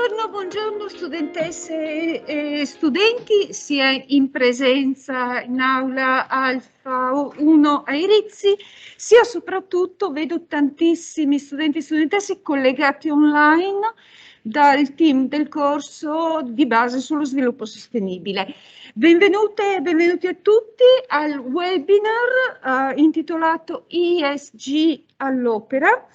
Buongiorno studentesse e studenti, sia in presenza in aula Alfa 1 ai Rizzi, sia soprattutto vedo tantissimi studenti e studentesse collegati online dal team del corso di base sullo sviluppo sostenibile. Benvenute e benvenuti a tutti al webinar intitolato ESG all'opera.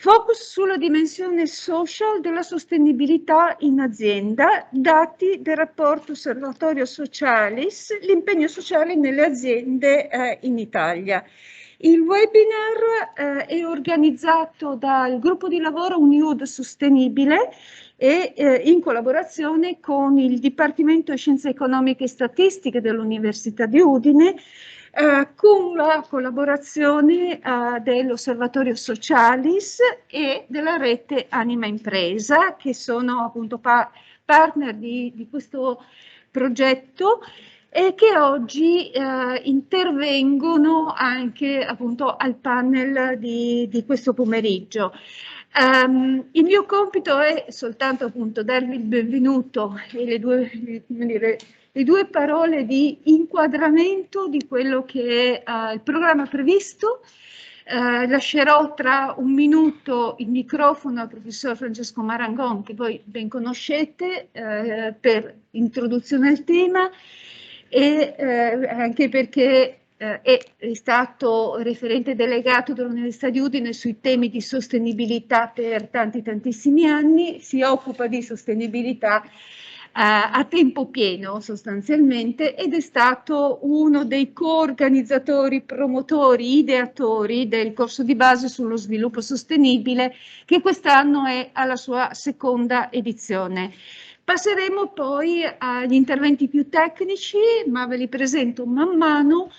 Focus sulla dimensione social della sostenibilità in azienda, dati del rapporto Osservatorio Socialis, l'impegno sociale nelle aziende in Italia. Il webinar è organizzato dal gruppo di lavoro Uniud Sostenibile e in collaborazione con il Dipartimento di Scienze Economiche e Statistiche dell'Università di Udine, con la collaborazione dell'Osservatorio Socialis e della rete Anima Impresa, che sono appunto partner di questo progetto e che oggi intervengono anche appunto al panel di questo pomeriggio. Il mio compito è soltanto appunto darvi il benvenuto e le due parole di inquadramento di quello che è il programma previsto. Lascerò tra un minuto il microfono al professor Francesco Marangon, che voi ben conoscete, per introduzione al tema e anche perché è stato referente delegato dell'Università di Udine sui temi di sostenibilità per tantissimi anni, si occupa di sostenibilità a tempo pieno sostanzialmente ed è stato uno dei coorganizzatori, promotori, ideatori del corso di base sullo sviluppo sostenibile che quest'anno è alla sua seconda edizione. Passeremo poi agli interventi più tecnici, ma ve li presento man mano,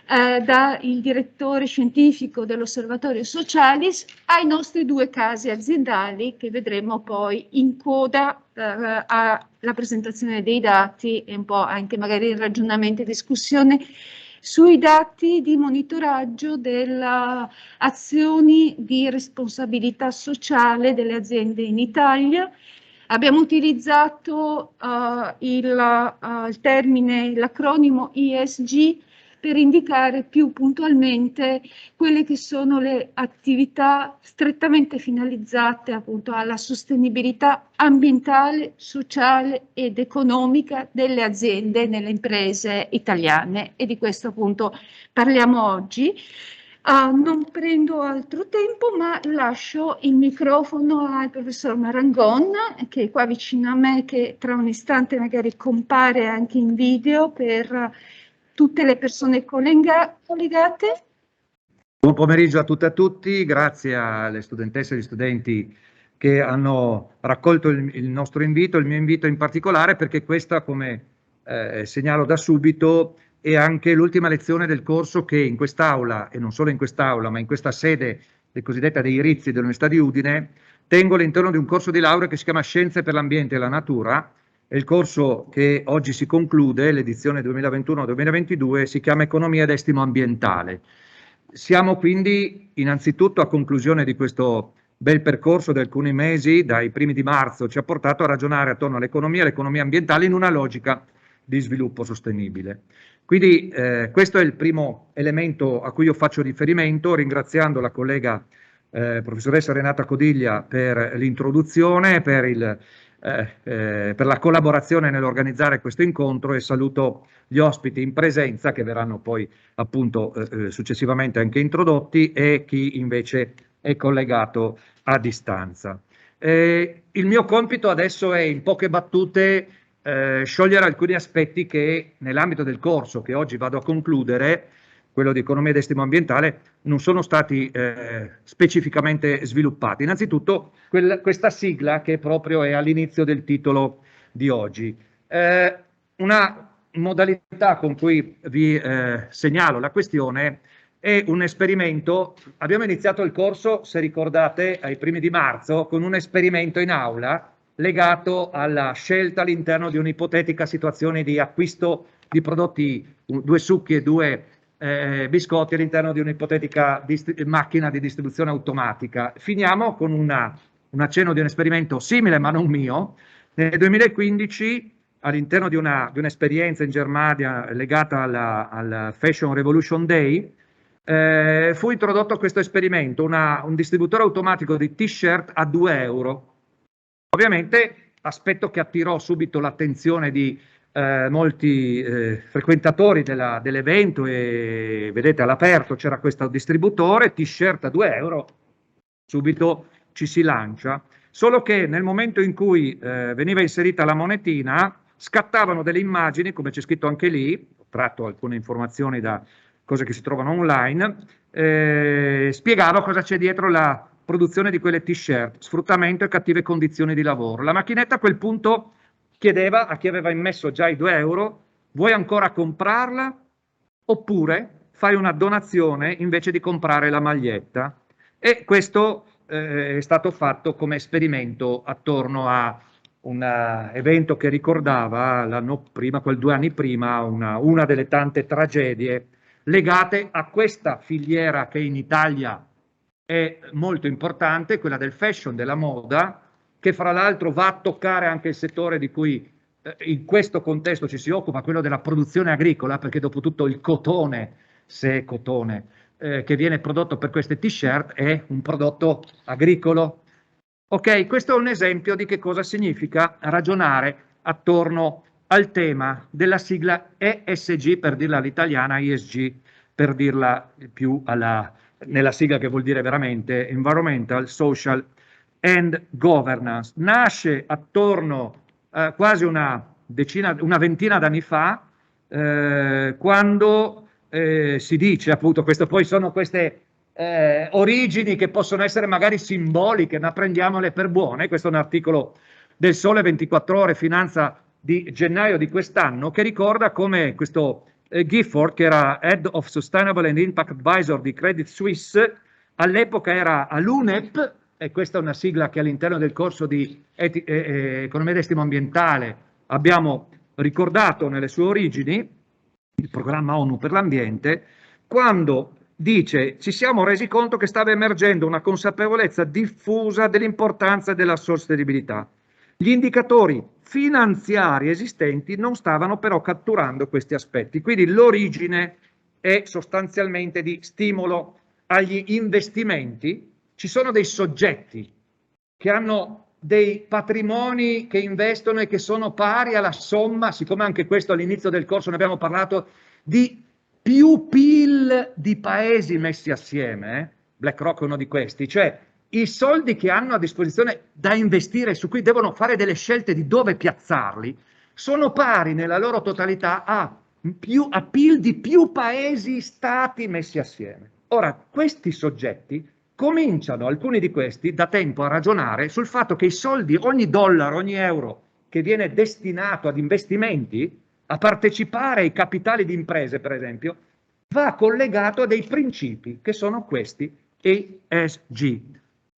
dal direttore scientifico dell'Osservatorio Socialis ai nostri due casi aziendali che vedremo poi in coda alla presentazione dei dati e un po' anche magari il ragionamento e discussione sui dati di monitoraggio delle azioni di responsabilità sociale delle aziende in Italia. Abbiamo utilizzato il termine, l'acronimo ESG per indicare più puntualmente quelle che sono le attività strettamente finalizzate appunto alla sostenibilità ambientale, sociale ed economica delle aziende, nelle imprese italiane e di questo appunto parliamo oggi. Non prendo altro tempo, ma lascio il microfono al professor Marangon, che è qua vicino a me, che tra un istante magari compare anche in video per tutte le persone collegate. Buon pomeriggio a tutte e a tutti, grazie alle studentesse e agli studenti che hanno raccolto il nostro invito, il mio invito in particolare, perché questa, come segnalo da subito, è anche l'ultima lezione del corso che in quest'aula, e non solo in quest'aula, ma in questa sede cosiddetta dei Rizzi dell'Università di Udine, tengo all'interno di un corso di laurea che si chiama Scienze per l'ambiente e la natura. E il corso che oggi si conclude, l'edizione 2021-2022, si chiama Economia ed estimo ambientale. Siamo quindi innanzitutto a conclusione di questo bel percorso di alcuni mesi, dai primi di marzo, ci ha portato a ragionare attorno all'economia e l'economia ambientale in una logica di sviluppo sostenibile. Quindi questo è il primo elemento a cui io faccio riferimento, ringraziando la collega professoressa Renata Codiglia per l'introduzione, per la collaborazione nell'organizzare questo incontro, e saluto gli ospiti in presenza che verranno poi appunto successivamente anche introdotti e chi invece è collegato a distanza. Il mio compito adesso è in poche battute sciogliere alcuni aspetti che nell'ambito del corso che oggi vado a concludere, quello di economia ed estimo ambientale, non sono stati specificamente sviluppati. Innanzitutto questa sigla che proprio è all'inizio del titolo di oggi. Una modalità con cui vi segnalo la questione è un esperimento. Abbiamo iniziato il corso, se ricordate, ai primi di marzo, con un esperimento in aula legato alla scelta all'interno di un'ipotetica situazione di acquisto di prodotti, 2 succhi e 2 biscotti all'interno di un'ipotetica macchina di distribuzione automatica. Finiamo con una un accenno di un esperimento simile ma non mio. Nel 2015, all'interno di un'esperienza in Germania legata al Fashion Revolution Day, fu introdotto questo esperimento, un distributore automatico di t-shirt a 2 euro. Ovviamente aspetto che attirò subito l'attenzione di molti frequentatori dell'evento, e vedete all'aperto c'era questo distributore, t-shirt a 2 euro, subito ci si lancia, solo che nel momento in cui veniva inserita la monetina scattavano delle immagini, come c'è scritto anche lì, ho tratto alcune informazioni da cose che si trovano online, spiegava cosa c'è dietro la produzione di quelle t-shirt, sfruttamento e cattive condizioni di lavoro. La macchinetta a quel punto chiedeva a chi aveva immesso già i 2 euro: vuoi ancora comprarla oppure fai una donazione invece di comprare la maglietta? E questo è stato fatto come esperimento attorno a un evento che ricordava l'anno prima, 2 anni prima, una delle tante tragedie legate a questa filiera che in Italia è molto importante, quella del fashion, della moda, che fra l'altro va a toccare anche il settore di cui in questo contesto ci si occupa, quello della produzione agricola, perché dopo tutto il cotone, se è cotone, che viene prodotto per queste t-shirt è un prodotto agricolo. Ok, questo è un esempio di che cosa significa ragionare attorno al tema della sigla ESG, per dirla all'italiana, ESG per dirla più nella sigla che vuol dire veramente Environmental, Social and Governance. Nasce attorno quasi una ventina d'anni fa, quando si dice, appunto, poi sono queste origini che possono essere magari simboliche, ma prendiamole per buone. Questo è un articolo del Sole 24 Ore Finanza di gennaio di quest'anno, che ricorda come questo Gifford, che era Head of Sustainable and Impact Advisor di Credit Suisse, all'epoca era all'UNEP, e questa è una sigla che all'interno del corso di Economia ed Estimo Ambientale abbiamo ricordato nelle sue origini, il programma ONU per l'ambiente, quando dice: ci siamo resi conto che stava emergendo una consapevolezza diffusa dell'importanza della sostenibilità. Gli indicatori finanziari esistenti non stavano però catturando questi aspetti. Quindi l'origine è sostanzialmente di stimolo agli investimenti. Ci sono dei soggetti che hanno dei patrimoni che investono e che sono pari alla somma, siccome anche questo all'inizio del corso ne abbiamo parlato, di più PIL di paesi messi assieme, BlackRock è uno di questi, cioè i soldi che hanno a disposizione da investire, su cui devono fare delle scelte di dove piazzarli, sono pari nella loro totalità a PIL di più paesi, stati messi assieme. Ora, questi soggetti cominciano, alcuni di questi, da tempo a ragionare sul fatto che i soldi, ogni dollaro, ogni euro che viene destinato ad investimenti, a partecipare ai capitali di imprese, per esempio, va collegato a dei principi che sono questi ESG,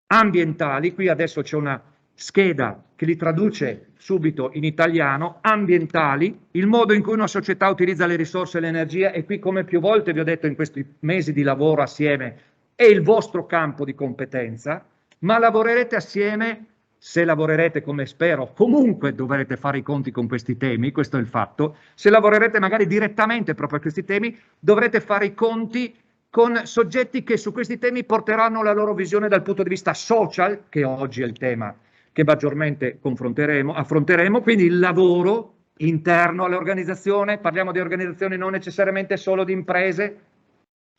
ambientali. Qui adesso c'è una scheda che li traduce subito in italiano: ambientali, il modo in cui una società utilizza le risorse e l'energia, e qui, come più volte vi ho detto in questi mesi di lavoro assieme, è il vostro campo di competenza, ma lavorerete assieme. Se lavorerete, come spero, comunque dovrete fare i conti con questi temi, questo è il fatto. Se lavorerete magari direttamente proprio a questi temi, dovrete fare i conti con soggetti che su questi temi porteranno la loro visione dal punto di vista social, che oggi è il tema che maggiormente affronteremo, quindi il lavoro interno all'organizzazione. Parliamo di organizzazioni non necessariamente solo di imprese.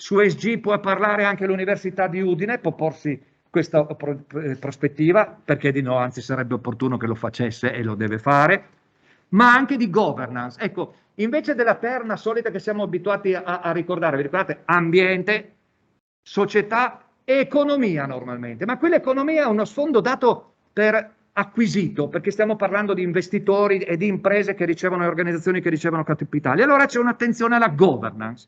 Su ESG può parlare anche l'Università di Udine, può porsi questa prospettiva, perché di no, anzi sarebbe opportuno che lo facesse e lo deve fare, ma anche di governance. Ecco, invece della terna solita che siamo abituati a ricordare, vi ricordate? Ambiente, società e economia normalmente, ma quell'economia è uno sfondo dato per acquisito, perché stiamo parlando di investitori e di imprese che ricevono, organizzazioni che ricevono capitali. Allora c'è un'attenzione alla governance.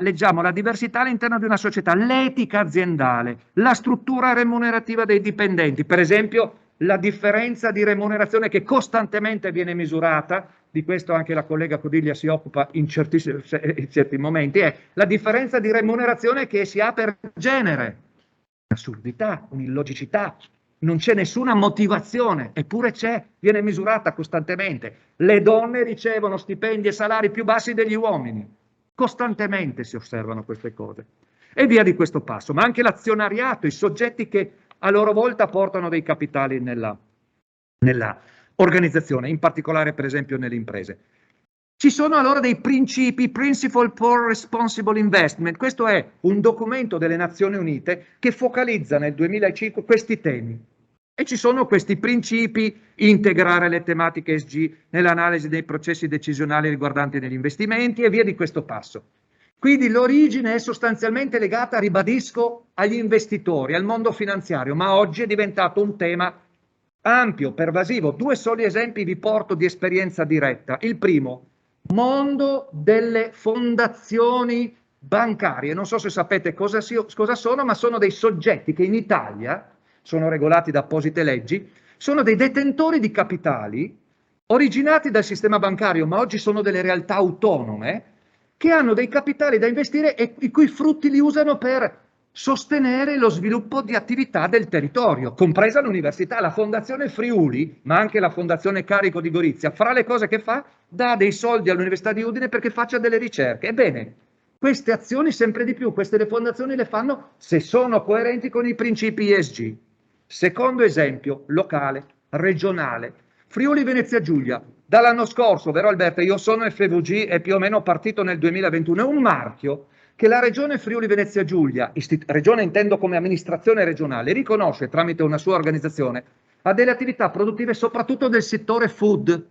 Leggiamo la diversità all'interno di una società, l'etica aziendale, la struttura remunerativa dei dipendenti, per esempio la differenza di remunerazione che costantemente viene misurata, di questo anche la collega Codiglia si occupa in certi momenti, è la differenza di remunerazione che si ha per genere. Un'assurdità, un'illogicità. non c'è nessuna motivazione, eppure c'è, viene misurata costantemente. Le donne ricevono stipendi e salari più bassi degli uomini, costantemente si osservano queste cose. E via di questo passo, ma anche l'azionariato, i soggetti che a loro volta portano dei capitali nella organizzazione, in particolare per esempio nelle imprese. Ci sono allora dei principi, Principle for Responsible Investment, questo è un documento delle Nazioni Unite che focalizza nel 2005 questi temi. E ci sono questi principi, integrare le tematiche ESG nell'analisi dei processi decisionali riguardanti gli investimenti e via di questo passo. Quindi l'origine è sostanzialmente legata, ribadisco, agli investitori, al mondo finanziario, ma oggi è diventato un tema ampio, pervasivo. 2 soli esempi vi porto di esperienza diretta. Il primo, mondo delle fondazioni bancarie. Non so se sapete cosa sono, ma sono dei soggetti che in Italia sono regolati da apposite leggi, sono dei detentori di capitali originati dal sistema bancario, ma oggi sono delle realtà autonome che hanno dei capitali da investire e i cui frutti li usano per sostenere lo sviluppo di attività del territorio, compresa l'università. La Fondazione Friuli, ma anche la Fondazione Carico di Gorizia, fra le cose che fa, dà dei soldi all'Università di Udine perché faccia delle ricerche. Ebbene, queste azioni sempre di più, queste le fondazioni le fanno se sono coerenti con i principi ESG. Secondo esempio, locale, regionale, Friuli Venezia Giulia. Dall'anno scorso, vero Alberto, io sono FVG e più o meno partito nel 2021, è un marchio che la regione Friuli Venezia Giulia, regione intendo come amministrazione regionale, riconosce tramite una sua organizzazione a delle attività produttive soprattutto del settore food,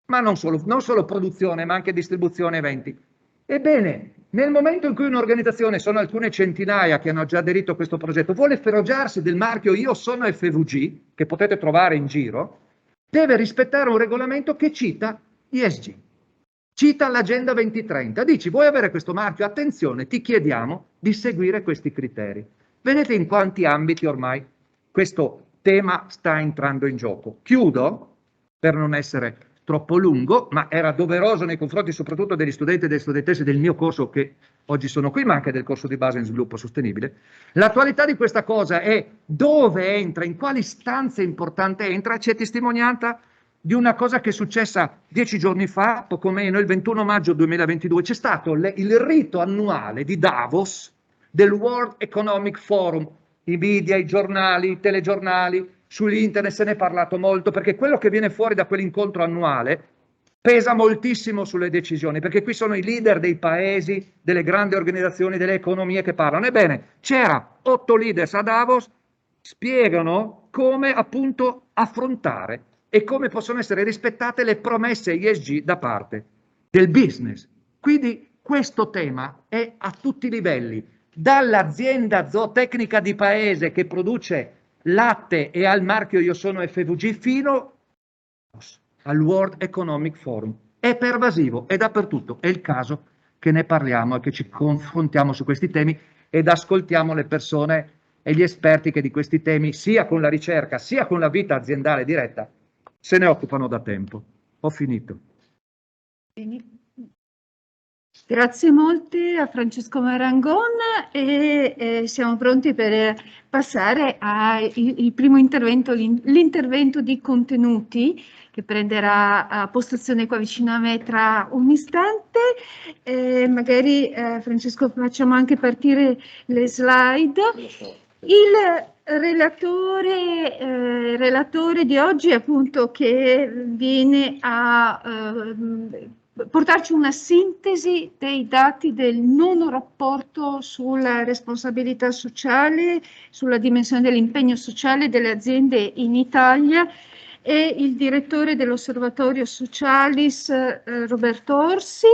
ma non solo produzione, ma anche distribuzione e eventi. Ebbene, nel momento in cui un'organizzazione, sono alcune centinaia che hanno già aderito a questo progetto, vuole fregiarsi del marchio Io sono FVG, che potete trovare in giro, deve rispettare un regolamento che cita ESG, cita l'Agenda 2030. Dici, vuoi avere questo marchio? Attenzione, ti chiediamo di seguire questi criteri. Vedete in quanti ambiti ormai questo tema sta entrando in gioco. Chiudo, per non essere troppo lungo, ma era doveroso nei confronti soprattutto degli studenti e delle studentesse del mio corso che oggi sono qui, ma anche del corso di base in sviluppo sostenibile. L'attualità di questa cosa è dove entra, in quali stanze importante entra, c'è testimonianza di una cosa che è successa 10 giorni fa, poco meno, il 21 maggio 2022, c'è stato il rito annuale di Davos del World Economic Forum, i media, i giornali, i telegiornali, sull'internet se ne è parlato molto, perché quello che viene fuori da quell'incontro annuale pesa moltissimo sulle decisioni, perché qui sono i leader dei paesi, delle grandi organizzazioni, delle economie che parlano. Ebbene, c'era 8 leaders a Davos, spiegano come appunto affrontare e come possono essere rispettate le promesse ESG da parte del business. Quindi questo tema è a tutti i livelli, dall'azienda zootecnica di paese che produce latte e al marchio Io sono FVG fino al World Economic Forum. È pervasivo, è dappertutto, è il caso che ne parliamo e che ci confrontiamo su questi temi ed ascoltiamo le persone e gli esperti che di questi temi, sia con la ricerca sia con la vita aziendale diretta, se ne occupano da tempo. Ho finito. Grazie molte a Francesco Marangon e siamo pronti per passare al primo intervento, l'intervento di contenuti che prenderà postazione qua vicino a me tra un istante. Magari Francesco facciamo anche partire le slide. Il relatore di oggi appunto che viene a portarci una sintesi dei dati del nono rapporto sulla responsabilità sociale, sulla dimensione dell'impegno sociale delle aziende in Italia, e il direttore dell'Osservatorio Socialis, Roberto Orsi.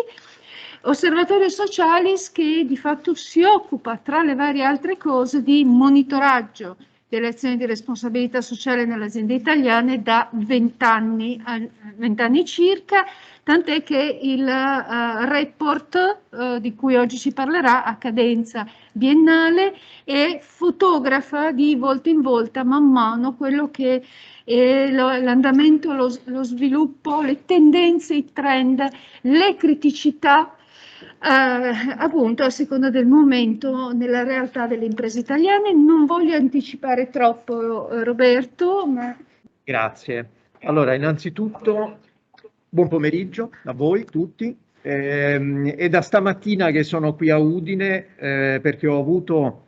Osservatorio Socialis che di fatto si occupa, tra le varie altre cose, di monitoraggio delle azioni di responsabilità sociale nelle aziende italiane da 20 anni circa, tant'è che il report di cui oggi si parlerà ha cadenza biennale e fotografa di volta in volta man mano quello che è l'andamento, lo sviluppo, le tendenze, i trend, le criticità appunto a seconda del momento nella realtà delle imprese italiane. Non voglio anticipare troppo, Roberto, ma... Grazie. Allora, innanzitutto, buon pomeriggio a voi tutti. È da stamattina che sono qui a Udine perché ho avuto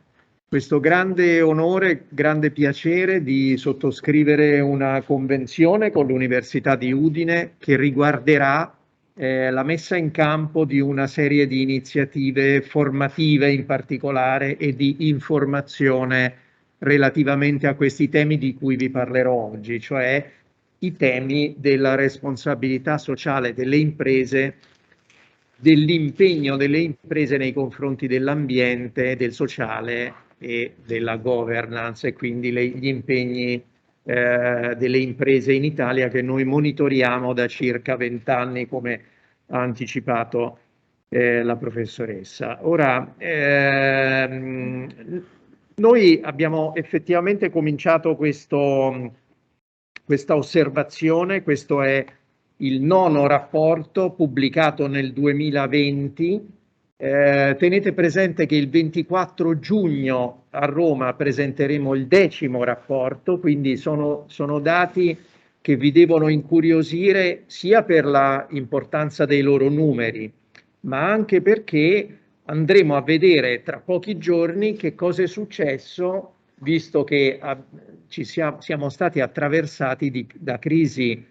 questo grande onore, grande piacere di sottoscrivere una convenzione con l'Università di Udine che riguarderà la messa in campo di una serie di iniziative formative in particolare e di informazione relativamente a questi temi di cui vi parlerò oggi, cioè i temi della responsabilità sociale delle imprese, dell'impegno delle imprese nei confronti dell'ambiente, del sociale e della governance, e quindi gli impegni delle imprese in Italia che noi monitoriamo da circa 20 anni, come ha anticipato la professoressa. Ora, noi abbiamo effettivamente cominciato questa osservazione. Questo è il 9° rapporto pubblicato nel 2020. Tenete presente che il 24 giugno a Roma presenteremo il 10° rapporto, quindi sono dati che vi devono incuriosire sia per la importanza dei loro numeri, ma anche perché andremo a vedere tra pochi giorni che cosa è successo, visto che siamo stati attraversati da crisi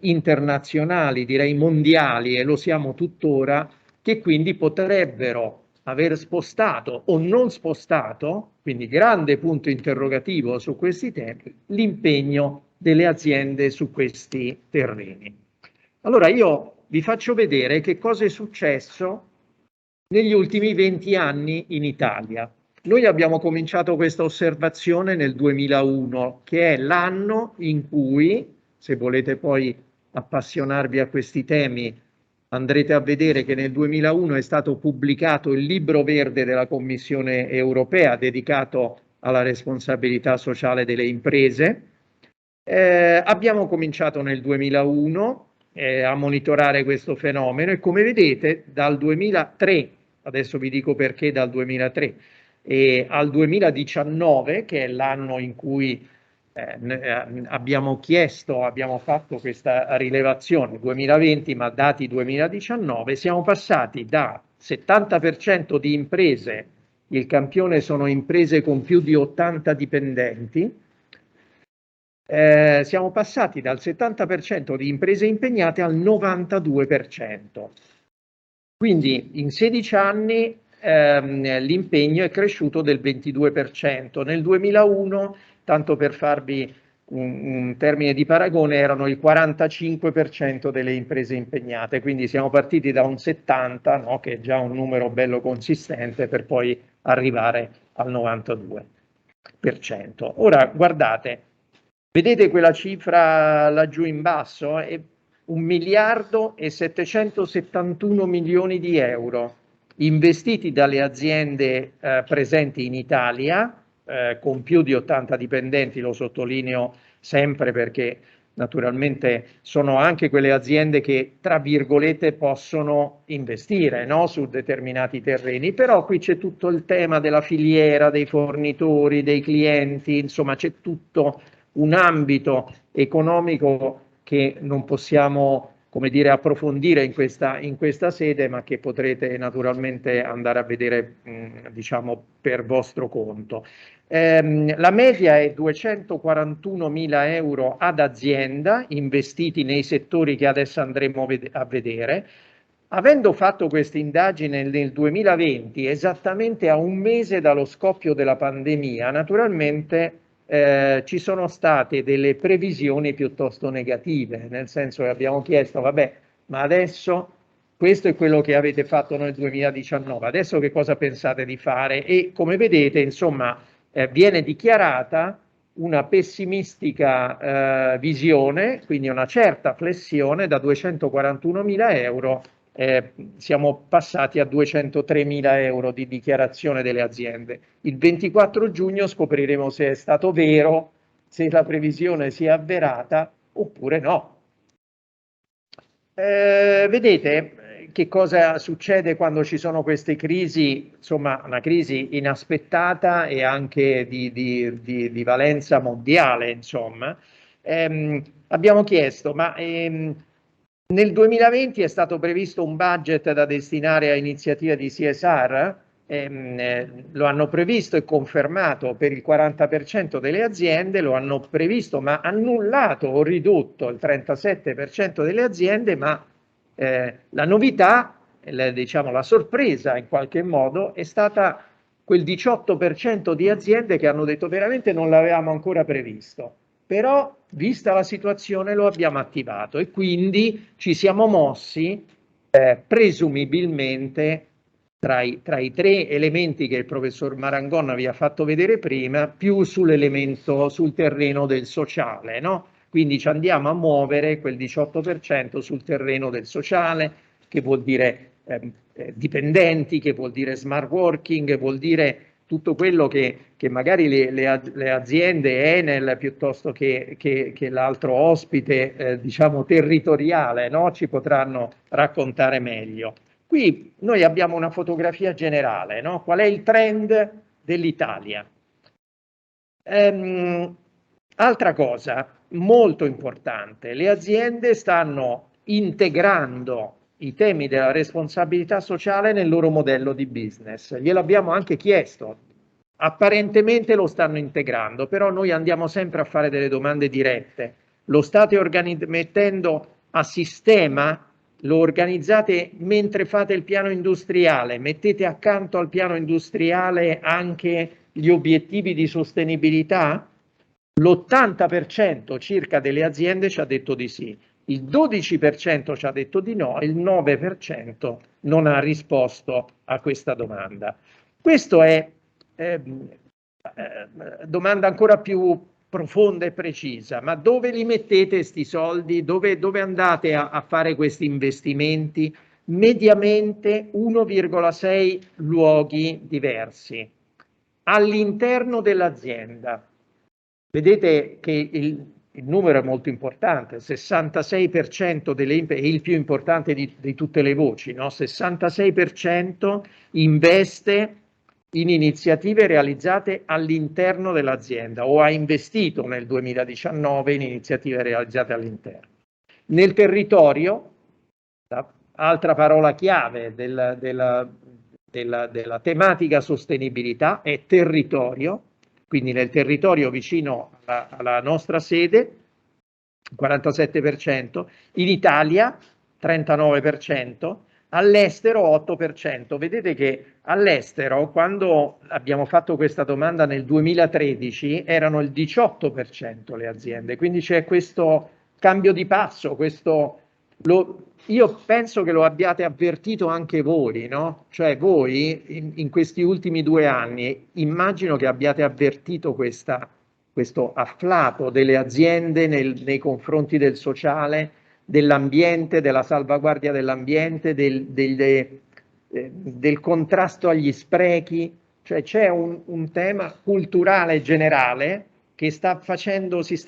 internazionali, direi mondiali, e lo siamo tuttora, che quindi potrebbero aver spostato o non spostato, quindi grande punto interrogativo su questi temi, l'impegno delle aziende su questi terreni. Allora io vi faccio vedere che cosa è successo negli ultimi 20 anni in Italia. Noi abbiamo cominciato questa osservazione nel 2001, che è l'anno in cui, se volete poi appassionarvi a questi temi, andrete a vedere che nel 2001 è stato pubblicato il libro verde della Commissione europea dedicato alla responsabilità sociale delle imprese. Abbiamo cominciato nel 2001 a monitorare questo fenomeno e, come vedete, dal 2003, adesso vi dico perché dal 2003, al 2019, che è l'anno in cui abbiamo fatto questa rilevazione, 2020 ma dati 2019, siamo passati da 70% di imprese, il campione sono imprese con più di 80 dipendenti, siamo passati dal 70% di imprese impegnate al 92%. Quindi in 16 anni l'impegno è cresciuto del 22%. Nel 2001, tanto per farvi un termine di paragone, erano il 45% delle imprese impegnate, quindi siamo partiti da un 70%, no, che è già un numero bello consistente, per poi arrivare al 92%. Ora guardate, vedete quella cifra laggiù in basso? È 1.771 milioni di euro investiti dalle aziende presenti in Italia, con più di 80 dipendenti, lo sottolineo sempre perché naturalmente sono anche quelle aziende che, tra virgolette, possono investire, no, su determinati terreni, però qui c'è tutto il tema della filiera, dei fornitori, dei clienti, insomma c'è tutto un ambito economico che non possiamo, come dire, approfondire in questa sede, ma che potrete naturalmente andare a vedere, diciamo, per vostro conto. La media è 241.000 euro ad azienda investiti nei settori che adesso andremo a vedere. Avendo fatto questa indagine nel 2020, esattamente a un mese dallo scoppio della pandemia, naturalmente ci sono state delle previsioni piuttosto negative, nel senso che abbiamo chiesto, vabbè, ma adesso questo è quello che avete fatto nel 2019, adesso che cosa pensate di fare? E come vedete, insomma, viene dichiarata una pessimistica visione, quindi una certa flessione da 241.000 euro. Siamo passati a 203.000 euro di dichiarazione delle aziende. Il 24 giugno scopriremo se è stato vero, se la previsione si è avverata oppure no. Vedete, che cosa succede quando ci sono queste crisi, insomma una crisi inaspettata e anche di valenza mondiale, insomma. Abbiamo chiesto, ma nel 2020 è stato previsto un budget da destinare a iniziative di CSR, lo hanno previsto e confermato per il 40% delle aziende, lo hanno previsto ma annullato o ridotto il 37% delle aziende, ma la novità, diciamo la sorpresa in qualche modo, è stata quel 18% di aziende che hanno detto veramente non l'avevamo ancora previsto. Però, vista la situazione, lo abbiamo attivato e quindi ci siamo mossi presumibilmente tra i 3 elementi che il professor Marangon vi ha fatto vedere prima, più sull'elemento, sul terreno del sociale, no? Quindi ci andiamo a muovere quel 18% sul terreno del sociale, che vuol dire dipendenti, che vuol dire smart working, che vuol dire tutto quello che magari le aziende Enel piuttosto che l'altro ospite diciamo territoriale, no? Ci potranno raccontare meglio. Qui noi abbiamo una fotografia generale, no? Qual è il trend dell'Italia? Altra cosa molto importante, le aziende stanno integrando i temi della responsabilità sociale nel loro modello di business. Gliel'abbiamo anche chiesto, apparentemente lo stanno integrando, però noi andiamo sempre a fare delle domande dirette. Lo state mettendo a sistema? Lo organizzate mentre fate il piano industriale? Mettete accanto al piano industriale anche gli obiettivi di sostenibilità? L'80% circa delle aziende ci ha detto di sì, il 12% ci ha detto di no, il 9% non ha risposto a questa domanda. Questa è domanda ancora più profonda e precisa, ma dove li mettete questi soldi? Dove andate a fare questi investimenti? Mediamente 1,6 luoghi diversi all'interno dell'azienda. Vedete che il numero è molto importante, il 66% delle imprese, è il più importante di tutte le voci, no? 66% investe in iniziative realizzate all'interno dell'azienda o ha investito nel 2019 in iniziative realizzate all'interno. Nel territorio, altra parola chiave della tematica sostenibilità è territorio, quindi nel territorio vicino alla nostra sede, 47%, in Italia 39%, all'estero 8%. Vedete che all'estero, quando abbiamo fatto questa domanda nel 2013, erano il 18% le aziende, quindi c'è questo cambio di passo, io penso che lo abbiate avvertito anche voi, no? Cioè voi in questi ultimi 2 anni immagino che abbiate avvertito questo afflato delle aziende nei confronti del sociale, dell'ambiente, della salvaguardia dell'ambiente, del contrasto agli sprechi. Cioè c'è un tema culturale generale che si sta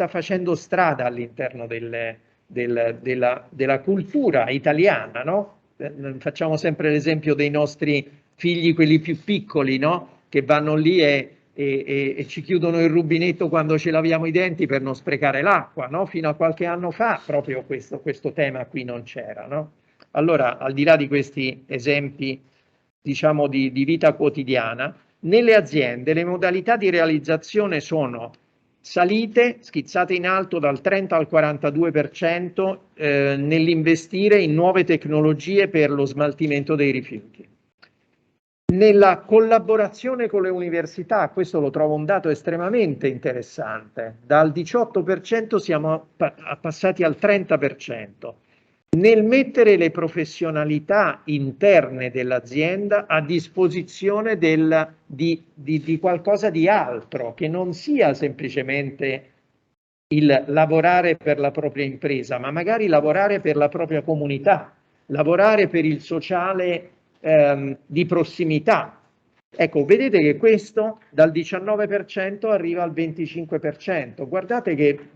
facendo strada all'interno della cultura italiana, no? Facciamo sempre l'esempio dei nostri figli, quelli più piccoli, no? Che vanno lì e ci chiudono il rubinetto quando ci laviamo i denti per non sprecare l'acqua, no? Fino a qualche anno fa proprio questo tema qui non c'era, no? Allora, al di là di questi esempi, diciamo, di vita quotidiana, nelle aziende le modalità di realizzazione sono salite, schizzate in alto dal 30 al 42% nell'investire in nuove tecnologie per lo smaltimento dei rifiuti. Nella collaborazione con le università, questo lo trovo un dato estremamente interessante, dal 18% siamo passati al 30%. Nel mettere le professionalità interne dell'azienda a disposizione di qualcosa di altro, che non sia semplicemente il lavorare per la propria impresa, ma magari lavorare per la propria comunità, lavorare per il sociale di prossimità. Ecco, vedete che questo dal 19% arriva al 25%. Guardate che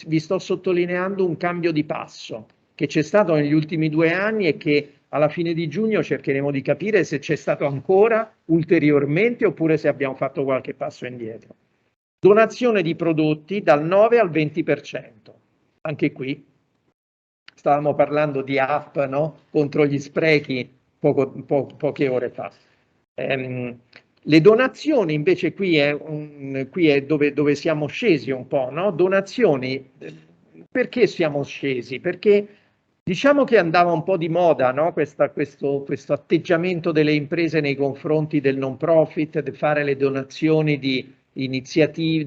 vi sto sottolineando un cambio di passo che c'è stato negli ultimi 2 anni e che alla fine di giugno cercheremo di capire se c'è stato ancora ulteriormente oppure se abbiamo fatto qualche passo indietro. Donazione di prodotti dal 9 al 20%. Anche qui stavamo parlando di app, no? Contro gli sprechi poche ore fa. Le donazioni invece qui è dove siamo scesi un po', no? Donazioni, perché siamo scesi? Perché diciamo che andava un po' di moda, no? Questo atteggiamento delle imprese nei confronti del non profit, di fare le donazioni di iniziative,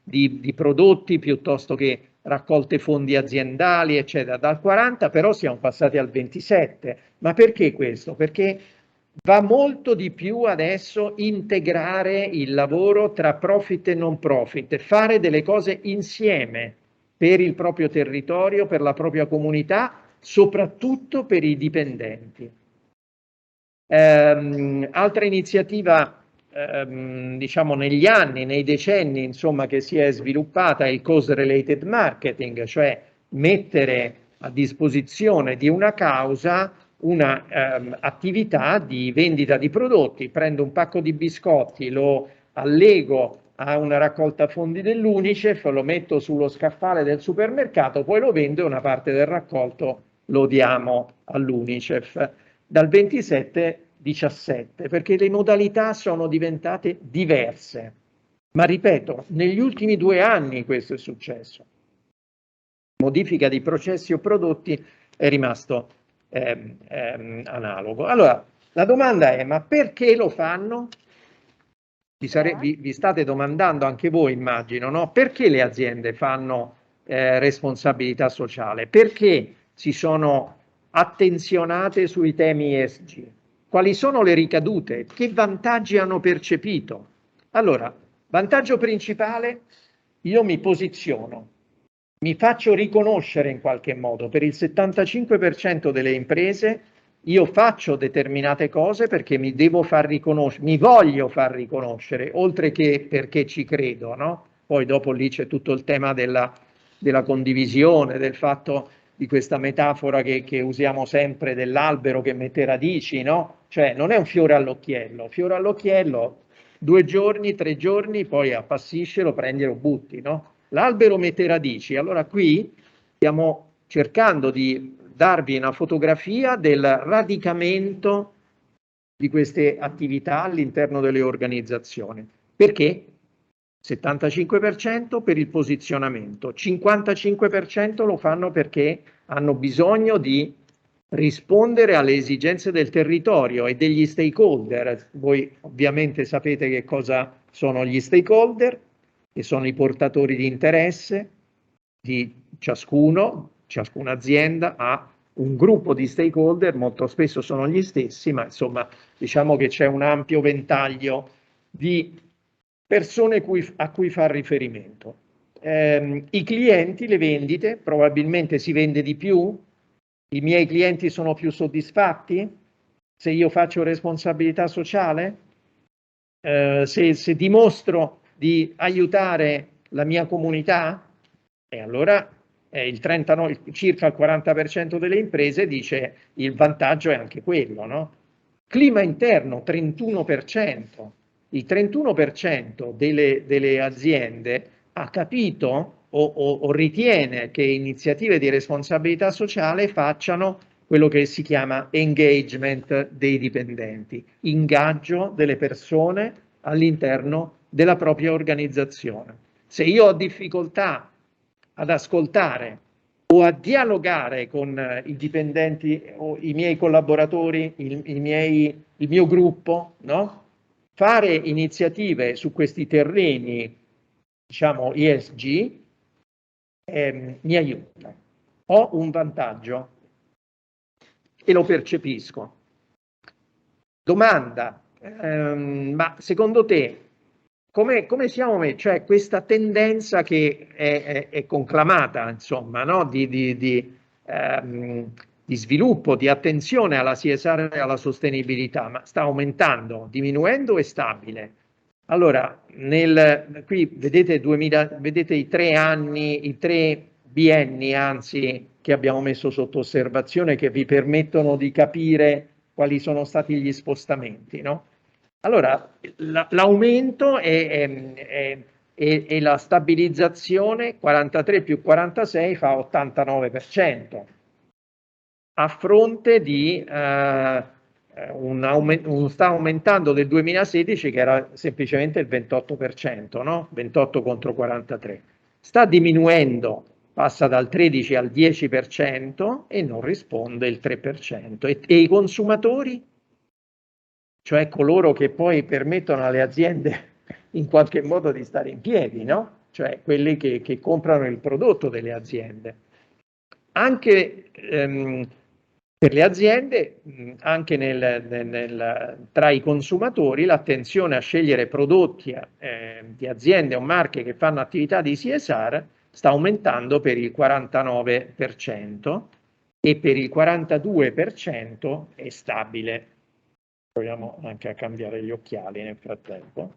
di prodotti piuttosto che raccolte fondi aziendali, eccetera. Dal 40 però siamo passati al 27. Ma perché questo? Perché va molto di più adesso integrare il lavoro tra profit e non profit, fare delle cose insieme per il proprio territorio, per la propria comunità, soprattutto per i dipendenti. Altra iniziativa, diciamo negli anni, nei decenni, insomma, che si è sviluppata è il cause-related marketing, cioè mettere a disposizione di una causa una attività di vendita di prodotti. Prendo un pacco di biscotti, lo allego a una raccolta fondi dell'Unicef, lo metto sullo scaffale del supermercato, poi lo vendo e una parte del raccolto lo diamo all'Unicef. Dal 27-17, perché le modalità sono diventate diverse. Ma ripeto, negli ultimi 2 anni questo è successo. Modifica di processi o prodotti è rimasto analogo. Allora, la domanda è, ma perché lo fanno? Vi state domandando anche voi, immagino, no? Perché le aziende fanno responsabilità sociale? Perché si sono attenzionate sui temi ESG? Quali sono le ricadute? Che vantaggi hanno percepito? Allora, vantaggio principale, io mi posiziono, mi faccio riconoscere in qualche modo. Per il 75% delle imprese io faccio determinate cose perché mi devo far riconoscere, mi voglio far riconoscere, oltre che perché ci credo, no? Poi dopo lì c'è tutto il tema della condivisione, del fatto di questa metafora che usiamo sempre dell'albero che mette radici, no? Cioè non è un fiore all'occhiello, 2 giorni, 3 giorni, poi appassisce, lo prendi e lo butti, no? L'albero mette radici. Allora qui stiamo cercando di darvi una fotografia del radicamento di queste attività all'interno delle organizzazioni. Perché? 75% per il posizionamento, 55% lo fanno perché hanno bisogno di rispondere alle esigenze del territorio e degli stakeholder. Voi ovviamente sapete che cosa sono gli stakeholder, che sono i portatori di interesse di ciascuna azienda ha un gruppo di stakeholder, molto spesso sono gli stessi, ma insomma diciamo che c'è un ampio ventaglio di persone a cui far riferimento. I clienti, le vendite, probabilmente si vende di più, i miei clienti sono più soddisfatti se io faccio responsabilità sociale, se dimostro di aiutare la mia comunità, e allora circa il 40% delle imprese dice il vantaggio è anche quello, no? Clima interno, 31%. Il 31% delle aziende ha capito o ritiene che iniziative di responsabilità sociale facciano quello che si chiama engagement dei dipendenti, ingaggio delle persone all'interno della propria organizzazione. Se io ho difficoltà ad ascoltare o a dialogare con i dipendenti o i miei collaboratori, il mio gruppo, no? Fare iniziative su questi terreni, diciamo ESG, mi aiuta. Ho un vantaggio e lo percepisco. Domanda, ma secondo te come siamo messi? Cioè questa tendenza che è conclamata, insomma, no? di sviluppo, di attenzione alla CSR e alla sostenibilità, ma sta aumentando, diminuendo o è stabile? Allora, qui vedete, vedete i 3 anni, i 3 bienni, anzi, che abbiamo messo sotto osservazione, che vi permettono di capire quali sono stati gli spostamenti, no? Allora, l'aumento e la stabilizzazione 43 più 46 fa 89%, a fronte di sta aumentando del 2016 che era semplicemente il 28%, no? 28 contro 43. Sta diminuendo, passa dal 13 al 10% e non risponde il 3%. E i consumatori? Cioè coloro che poi permettono alle aziende in qualche modo di stare in piedi, no? Cioè quelli che comprano il prodotto delle aziende. Anche per le aziende, anche tra i consumatori, l'attenzione a scegliere prodotti di aziende o marche che fanno attività di CSR sta aumentando per il 49% e per il 42% è stabile. Proviamo anche a cambiare gli occhiali nel frattempo.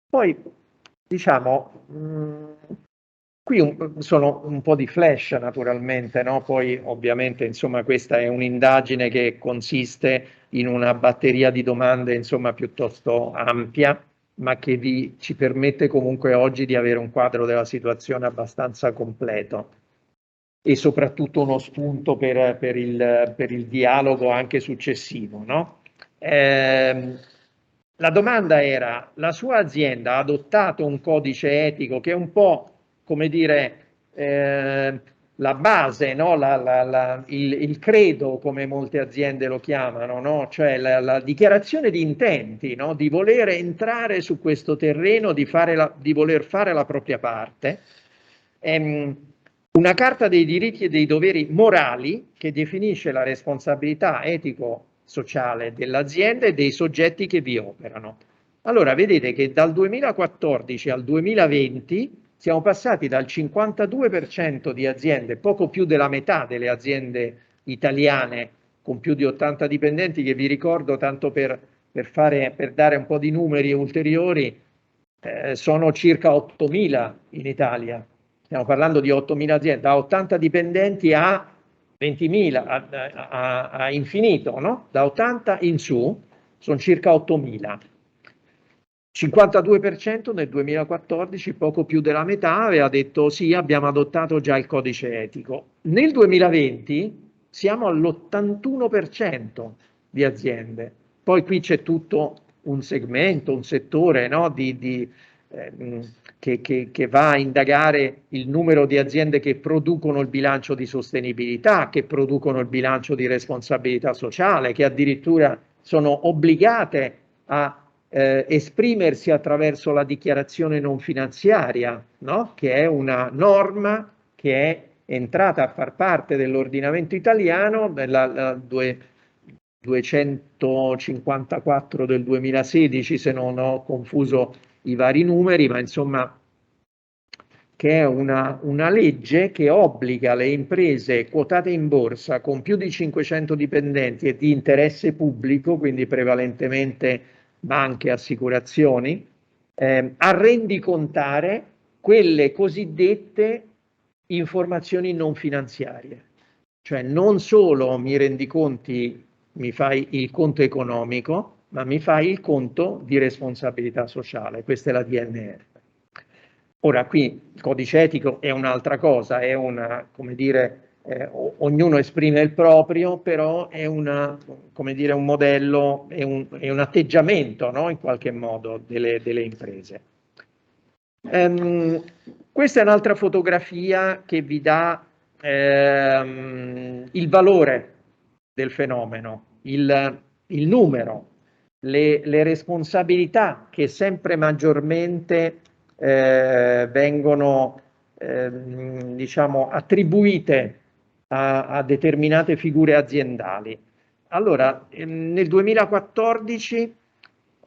Poi, diciamo, qui sono un po' di flash naturalmente, no? Poi ovviamente insomma questa è un'indagine che consiste in una batteria di domande insomma piuttosto ampia, ma che ci permette comunque oggi di avere un quadro della situazione abbastanza completo e soprattutto uno spunto per il dialogo anche successivo, no? La domanda era: la sua azienda ha adottato un codice etico che è un po', come dire, la base, no? Il credo, come molte aziende lo chiamano, no? Cioè la dichiarazione di intenti, no? Di voler entrare su questo terreno, di voler fare la propria parte. Una carta dei diritti e dei doveri morali che definisce la responsabilità etico-sociale dell'azienda e dei soggetti che vi operano. Allora, vedete che dal 2014 al 2020 siamo passati dal 52% di aziende, poco più della metà delle aziende italiane con più di 80 dipendenti, che vi ricordo, tanto per dare un po' di numeri ulteriori, sono circa 8.000 in Italia. Stiamo parlando di 8.000 aziende, da 80 dipendenti a 20.000, a infinito, no? Da 80 in su sono circa 8.000. 52% nel 2014, poco più della metà, aveva detto sì, abbiamo adottato già il codice etico. Nel 2020 siamo all'81% di aziende. Poi qui c'è tutto un segmento, un settore, no? Che va a indagare il numero di aziende che producono il bilancio di sostenibilità, che producono il bilancio di responsabilità sociale, che addirittura sono obbligate a esprimersi attraverso la dichiarazione non finanziaria, no? Che è una norma che è entrata a far parte dell'ordinamento italiano, la 254 del 2016, se non ho confuso i vari numeri, ma insomma che è una legge che obbliga le imprese quotate in borsa con più di 500 dipendenti e di interesse pubblico, quindi prevalentemente banche e assicurazioni, a rendicontare quelle cosiddette informazioni non finanziarie. Cioè non solo mi rendiconti, mi fai il conto economico, ma mi fai il conto di responsabilità sociale. Questa è la DNR. Ora qui il codice etico è un'altra cosa, è una, come dire, ognuno esprime il proprio, però è una, come dire, un modello, è un atteggiamento, no? In qualche modo delle imprese. Questa è un'altra fotografia che vi dà il valore del fenomeno, il numero, le responsabilità che sempre maggiormente vengono diciamo attribuite a determinate figure aziendali. Allora, nel 2014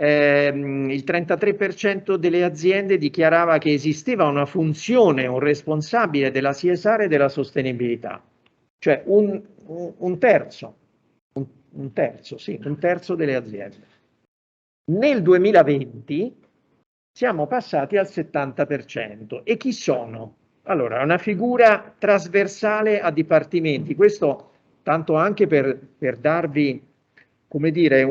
il 33% delle aziende dichiarava che esisteva una funzione, un responsabile della CSR e della sostenibilità, cioè un terzo delle aziende. Nel 2020 siamo passati al 70%. E chi sono? Allora, è una figura trasversale a dipartimenti, questo tanto anche per darvi, come dire,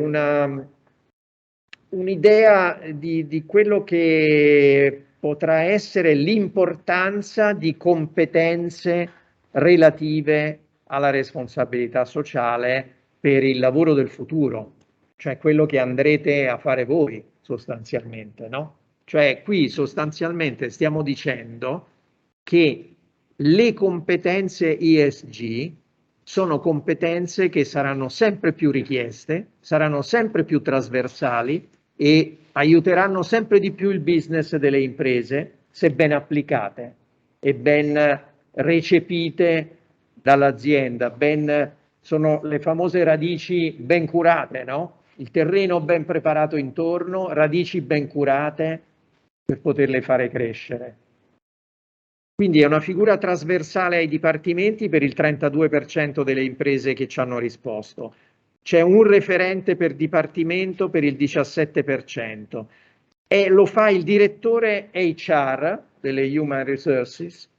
un'idea di quello che potrà essere l'importanza di competenze relative alla responsabilità sociale per il lavoro del futuro, cioè quello che andrete a fare voi sostanzialmente, no? Cioè qui sostanzialmente stiamo dicendo che le competenze ESG sono competenze che saranno sempre più richieste, saranno sempre più trasversali e aiuteranno sempre di più il business delle imprese se ben applicate e ben recepite dall'azienda, sono le famose radici ben curate, no? Il terreno ben preparato intorno, radici ben curate per poterle fare crescere. Quindi è una figura trasversale ai dipartimenti per il 32% delle imprese che ci hanno risposto. C'è un referente per dipartimento per il 17% e lo fa il direttore HR delle Human Resources.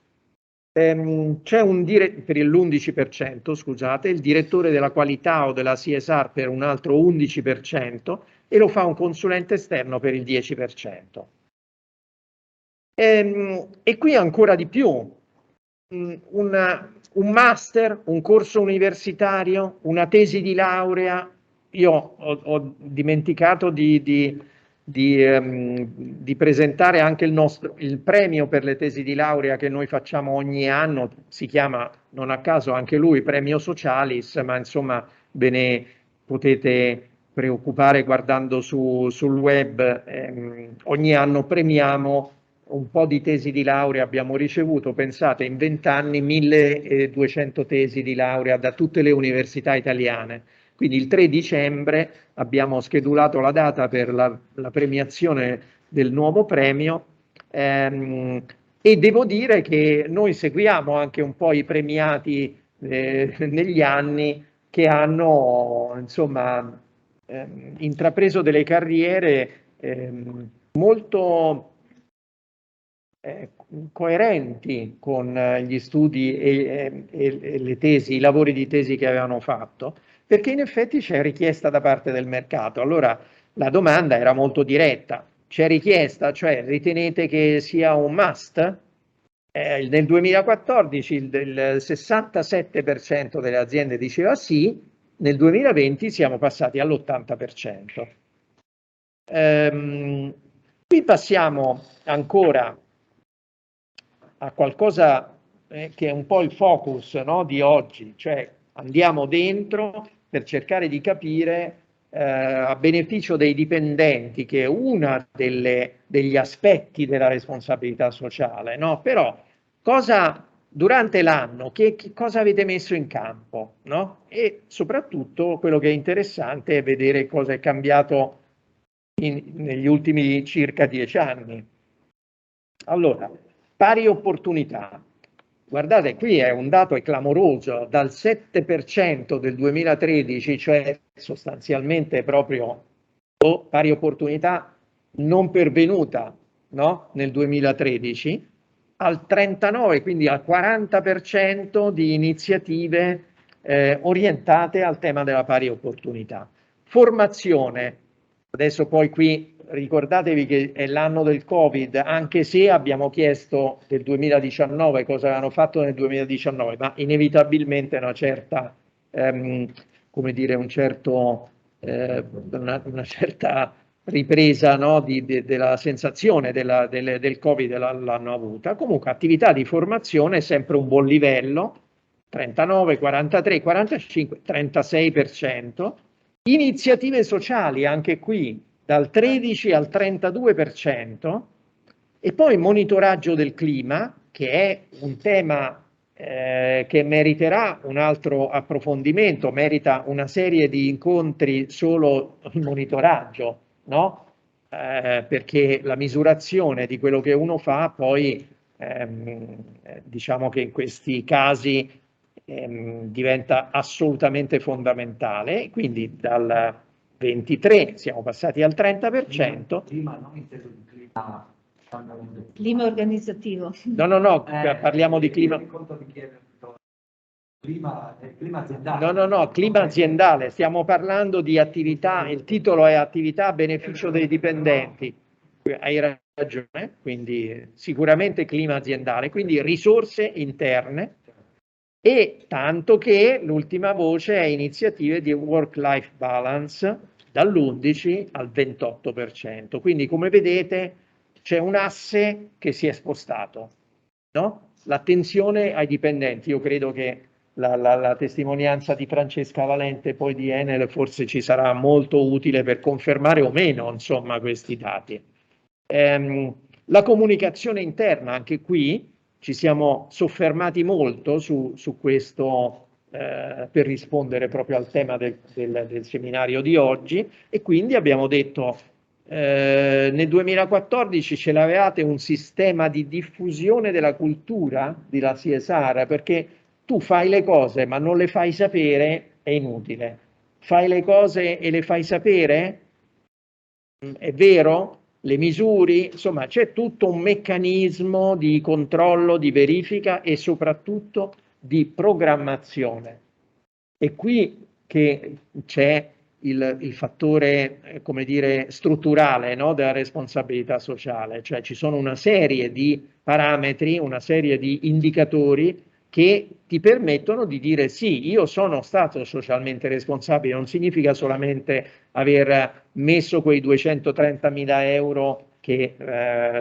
C'è per l'11%, scusate, il direttore della qualità o della CSR per un altro 11% e lo fa un consulente esterno per il 10%. E qui ancora di più, un master, un corso universitario, una tesi di laurea. Io ho dimenticato di presentare anche il premio per le tesi di laurea che noi facciamo ogni anno, si chiama non a caso anche lui Premio Socialis, ma insomma ve ne potete preoccupare guardando sul web. Ogni anno premiamo un po' di tesi di laurea, abbiamo ricevuto, pensate, in 20 anni 1200 tesi di laurea da tutte le università italiane. Quindi il 3 dicembre abbiamo schedulato la data per la premiazione del nuovo premio e devo dire che noi seguiamo anche un po' i premiati negli anni che hanno insomma intrapreso delle carriere molto coerenti con gli studi e le tesi, i lavori di tesi che avevano fatto, perché in effetti c'è richiesta da parte del mercato. Allora la domanda era molto diretta: c'è richiesta, cioè ritenete che sia un must? Nel 2014 il 67% delle aziende diceva sì, nel 2020 siamo passati all'80%. Qui passiamo ancora a qualcosa che è un po' il focus, no, di oggi, cioè andiamo dentro per cercare di capire a beneficio dei dipendenti, che è uno degli aspetti della responsabilità sociale, no? Però durante l'anno che cosa avete messo in campo, no? E soprattutto quello che è interessante è vedere cosa è cambiato negli ultimi circa 10 anni. Allora, pari opportunità. Guardate, qui è un dato clamoroso, dal 7% del 2013, cioè sostanzialmente proprio pari opportunità non pervenuta, no? Nel 2013, al 39%, quindi al 40% di iniziative orientate al tema della pari opportunità. Formazione, adesso poi qui ricordatevi che è l'anno del Covid, anche se abbiamo chiesto del 2019 cosa avevano fatto nel 2019, ma inevitabilmente una certa, come dire, una certa ripresa, no, della sensazione del Covid l'hanno avuta. Comunque attività di formazione sempre un buon livello, 39, 43, 45, 36%. Iniziative sociali, anche qui dal 13 al 32%, e poi monitoraggio del clima, che è un tema che meriterà un altro approfondimento, merita una serie di incontri solo il monitoraggio, no? Perché la misurazione di quello che uno fa poi diciamo che in questi casi diventa assolutamente fondamentale, quindi dal 23 siamo passati al 30%. Clima non inteso di clima Clima organizzativo. No, parliamo di clima. Clima aziendale. No, clima aziendale, stiamo parlando di attività, il titolo è attività a beneficio dei dipendenti, hai ragione, quindi sicuramente clima aziendale, quindi risorse interne, e tanto che l'ultima voce è iniziative di work-life balance dall'11 al 28%, quindi come vedete c'è un asse che si è spostato, no? L'attenzione ai dipendenti. Io credo che la testimonianza di Francesca Valente poi di Enel forse ci sarà molto utile per confermare o meno, insomma, questi dati. La comunicazione interna, anche qui ci siamo soffermati molto su questo per rispondere proprio al tema del seminario di oggi, e quindi abbiamo detto nel 2014 ce l'avevate un sistema di diffusione della cultura della CSR, perché tu fai le cose ma non le fai sapere, è inutile. Fai le cose e le fai sapere? È vero? Le misuri? Insomma, c'è tutto un meccanismo di controllo, di verifica e soprattutto di programmazione. È qui che c'è il fattore, come dire, strutturale, no, della responsabilità sociale, cioè ci sono una serie di parametri, una serie di indicatori che ti permettono di dire sì, io sono stato socialmente responsabile. Non significa solamente aver messo quei 230.000 euro che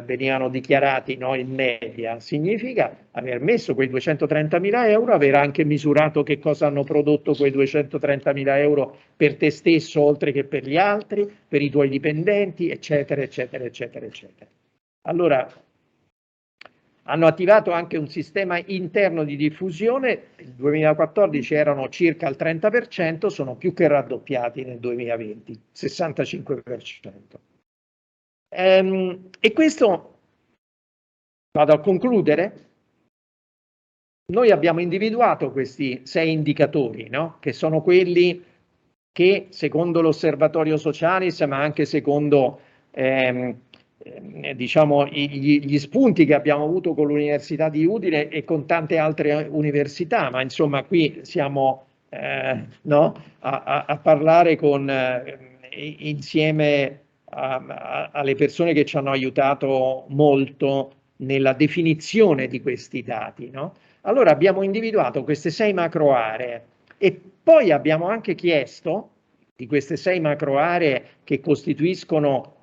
venivano dichiarati, no, in media, significa aver messo quei 230.000 euro, aver anche misurato che cosa hanno prodotto quei 230.000 euro per te stesso, oltre che per gli altri, per i tuoi dipendenti, eccetera, eccetera, eccetera, eccetera. Allora, hanno attivato anche un sistema interno di diffusione. Nel 2014 erano circa il 30%, sono più che raddoppiati nel 2020, 65%. E questo, vado a concludere, noi abbiamo individuato questi 6 indicatori, no? Che sono quelli che secondo l'Osservatorio Socialis, ma anche secondo diciamo, gli spunti che abbiamo avuto con l'Università di Udine e con tante altre università, ma insomma qui siamo no? a parlare con, insieme alle persone che ci hanno aiutato molto nella definizione di questi dati, no? Allora abbiamo individuato queste 6 macro aree e poi abbiamo anche chiesto di queste 6 macro aree che costituiscono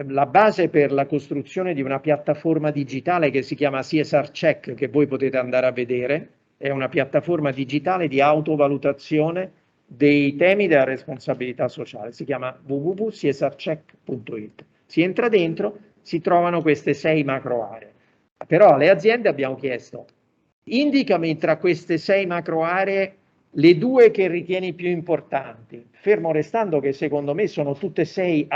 la base per la costruzione di una piattaforma digitale che si chiama CSR Check, che voi potete andare a vedere. È una piattaforma digitale di autovalutazione dei temi della responsabilità sociale, si chiama www.csrcheck.it. Si entra dentro, si trovano queste 6 macro aree. Però alle aziende abbiamo chiesto: indicami tra queste 6 macro aree le 2 che ritieni più importanti, fermo restando che secondo me sono tutte 6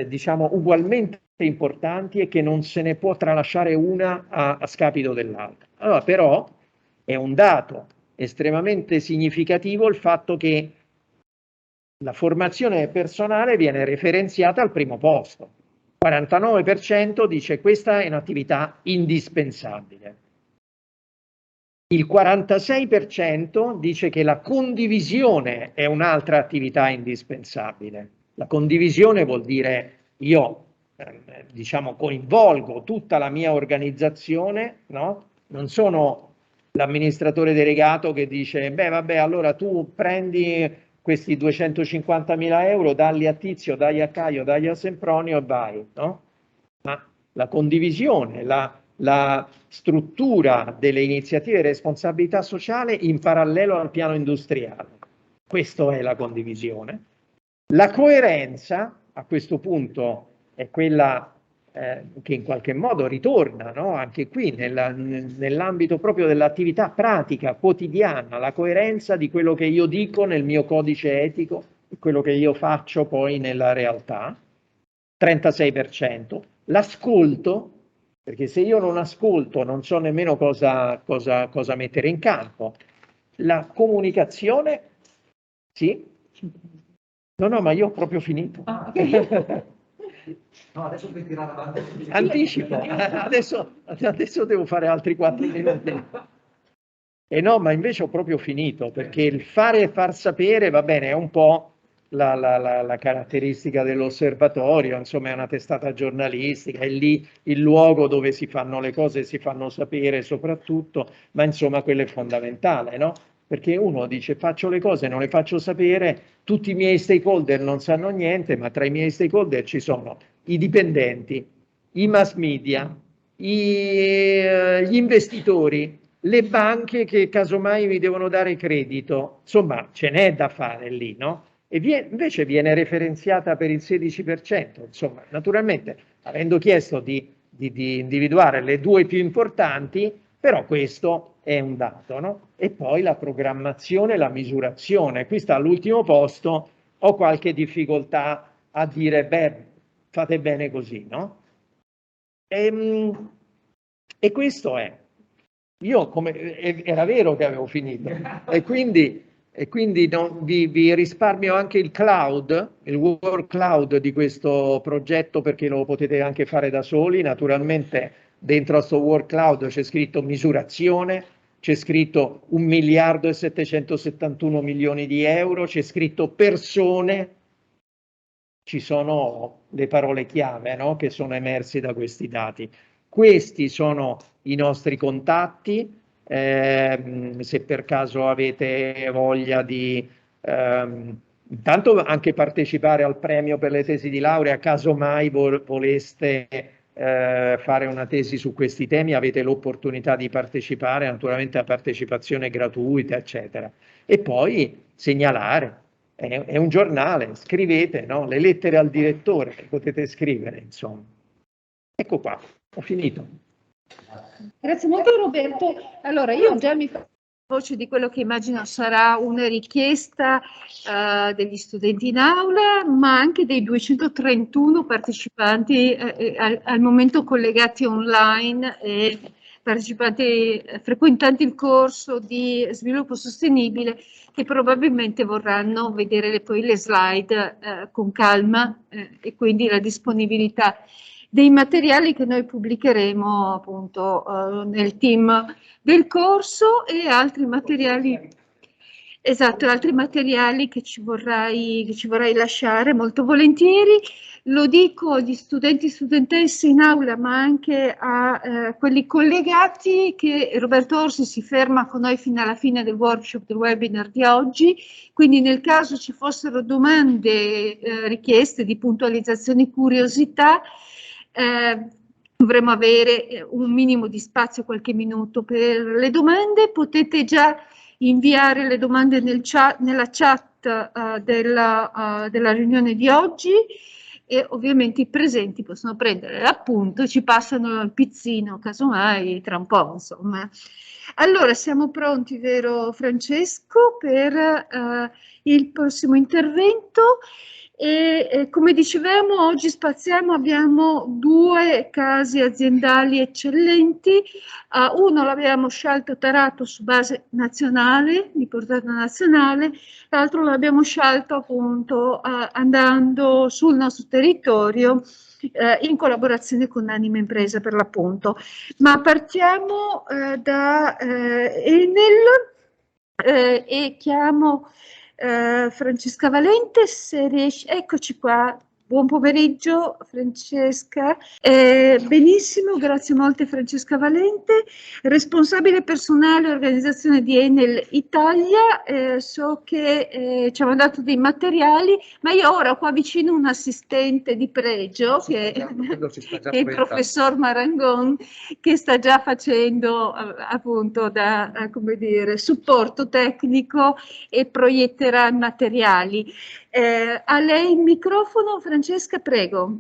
diciamo ugualmente importanti e che non se ne può tralasciare una a scapito dell'altra. Allora, però è un dato estremamente significativo il fatto che la formazione personale viene referenziata al primo posto. 49% dice questa è un'attività indispensabile. Il 46% dice che la condivisione è un'altra attività indispensabile. La condivisione vuol dire io diciamo coinvolgo tutta la mia organizzazione, no? Non sono l'amministratore delegato che dice beh vabbè allora tu prendi questi 250.000 euro, dalli a Tizio, dagli a Caio, dagli a Sempronio e vai, no? Ma la condivisione, la struttura delle iniziative di responsabilità sociale in parallelo al piano industriale. Questa è la condivisione. La coerenza, a questo punto, è quella che in qualche modo ritorna, no? Anche qui nell'ambito proprio dell'attività pratica, quotidiana, la coerenza di quello che io dico nel mio codice etico e quello che io faccio poi nella realtà, 36%. L'ascolto, perché se io non ascolto non so nemmeno cosa mettere in campo. La comunicazione, sì? No, ma io ho proprio finito. Okay. No, adesso puoi tirare avanti. Anticipo, adesso devo fare altri 4 minuti. E no, ma invece ho proprio finito, perché il fare e far sapere, va bene, è un po' la caratteristica dell'osservatorio, insomma è una testata giornalistica, è lì il luogo dove si fanno le cose, si fanno sapere soprattutto, ma insomma quello è fondamentale, no? Perché uno dice faccio le cose, non le faccio sapere, tutti i miei stakeholder non sanno niente, ma tra i miei stakeholder ci sono i dipendenti, i mass media, gli investitori, le banche che casomai mi devono dare credito, insomma ce n'è da fare lì, no? E invece viene referenziata per il 16%, insomma, naturalmente avendo chiesto di individuare le 2 più importanti, però questo è un dato, no? E poi la programmazione, la misurazione, qui sta all'ultimo posto, ho qualche difficoltà a dire, beh, fate bene così, no? E questo è. Era vero che avevo finito e quindi vi risparmio anche il cloud, il Word Cloud di questo progetto, perché lo potete anche fare da soli. Naturalmente dentro a questo Word Cloud c'è scritto misurazione, c'è scritto 1.771 milioni di euro, c'è scritto persone, ci sono le parole chiave, no? Che sono emersi da questi dati. Questi sono i nostri contatti, se per caso avete voglia di intanto anche partecipare al premio per le tesi di laurea, caso mai voleste fare una tesi su questi temi, avete l'opportunità di partecipare, naturalmente la partecipazione è gratuita, eccetera. E poi segnalare. È un giornale, scrivete, no? Le lettere al direttore che potete scrivere, insomma. Ecco qua, ho finito. Grazie molto Roberto. Allora, io già mi faccio voce di quello che immagino sarà una richiesta degli studenti in aula, ma anche dei 231 partecipanti al momento collegati online e partecipanti frequentanti il corso di sviluppo sostenibile, che probabilmente vorranno vedere poi le slide con calma e quindi la disponibilità dei materiali che noi pubblicheremo appunto nel team del corso e altri materiali. Esatto, altri materiali che ci vorrai lasciare molto volentieri. Lo dico agli studenti e studentesse in aula, ma anche a quelli collegati, che Roberto Orsi si ferma con noi fino alla fine del workshop, del webinar di oggi. Quindi nel caso ci fossero domande, richieste di puntualizzazioni, curiosità, dovremo avere un minimo di spazio, qualche minuto per le domande. Potete già inviare le domande nella chat della riunione di oggi e ovviamente i presenti possono prendere l'appunto e ci passano il pizzino casomai tra un po', insomma. Allora, siamo pronti, vero Francesco, per il prossimo intervento? E come dicevamo, oggi spaziamo, abbiamo 2 casi aziendali eccellenti. Uno l'abbiamo scelto tarato su base nazionale, di portata nazionale, l'altro l'abbiamo scelto appunto andando sul nostro territorio in collaborazione con Anima Impresa per l'appunto. Ma partiamo da Enel e chiamo Francesca Valente, se riesci. Eccoci qua. Buon pomeriggio Francesca. Benissimo, grazie molte Francesca Valente, responsabile personale organizzazione di Enel Italia. So che ci ha mandato dei materiali, ma io ora ho qua vicino un assistente di pregio che è il professor Marangon, che sta già facendo appunto da come dire, supporto tecnico e proietterà materiali. A lei il microfono, Francesca, prego.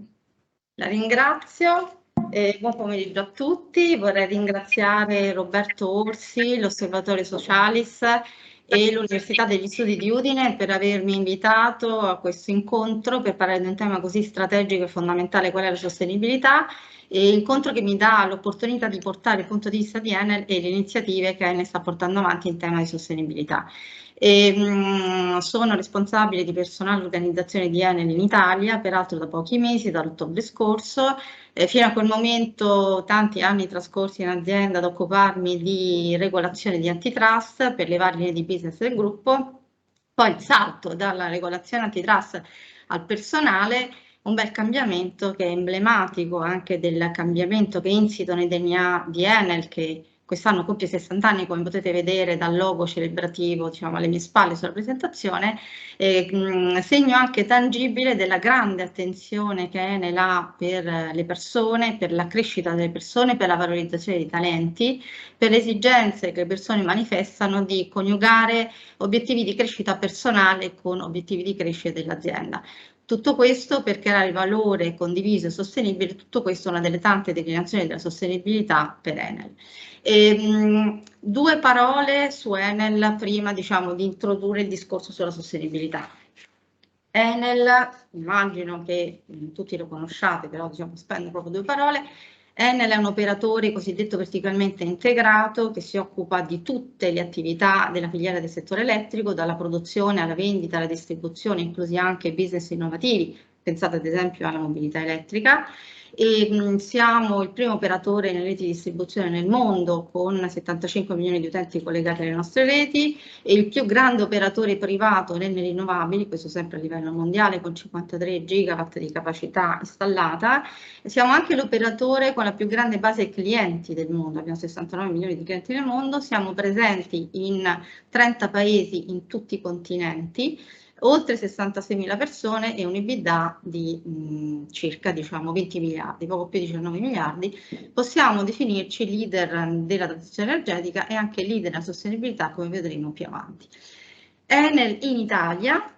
La ringrazio e buon pomeriggio a tutti. Vorrei ringraziare Roberto Orsi, l'Osservatorio Socialis e l'Università degli Studi di Udine per avermi invitato a questo incontro per parlare di un tema così strategico e fondamentale qual è la sostenibilità incontro che mi dà l'opportunità di portare il punto di vista di Enel e le iniziative che Enel sta portando avanti in tema di sostenibilità. Sono responsabile di personale e organizzazione di Enel in Italia, peraltro da pochi mesi, dall'ottobre scorso. Fino a quel momento, tanti anni trascorsi in azienda ad occuparmi di regolazione di antitrust per le varie linee di business del gruppo. Poi il salto dalla regolazione antitrust al personale, un bel cambiamento che è emblematico anche del cambiamento che è insito nei DNA di Enel, che quest'anno compie 60 anni, come potete vedere dal logo celebrativo, diciamo, alle mie spalle sulla presentazione, segno anche tangibile della grande attenzione che Enel ha per le persone, per la crescita delle persone, per la valorizzazione dei talenti, per le esigenze che le persone manifestano di coniugare obiettivi di crescita personale con obiettivi di crescita dell'azienda. Tutto questo per creare valore condiviso e sostenibile, tutto questo è una delle tante declinazioni della sostenibilità per Enel. Due parole su Enel prima, diciamo, di introdurre il discorso sulla sostenibilità. Enel, immagino che tutti lo conosciate, però diciamo, spendo proprio due parole. Enel è un operatore cosiddetto verticalmente integrato che si occupa di tutte le attività della filiera del settore elettrico, dalla produzione alla vendita, alla distribuzione, inclusi anche business innovativi, pensate ad esempio alla mobilità elettrica. E siamo il primo operatore nelle reti di distribuzione nel mondo con 75 milioni di utenti collegati alle nostre reti e il più grande operatore privato nelle rinnovabili, questo sempre a livello mondiale con 53 gigawatt di capacità installata. Siamo anche l'operatore con la più grande base clienti del mondo, abbiamo 69 milioni di clienti nel mondo, siamo presenti in 30 paesi in tutti i continenti, oltre 66.000 persone e un EBITDA di circa, diciamo, 20 miliardi, poco più di 19 miliardi. Possiamo definirci leader della transizione energetica e anche leader della sostenibilità, come vedremo più avanti. Enel in Italia,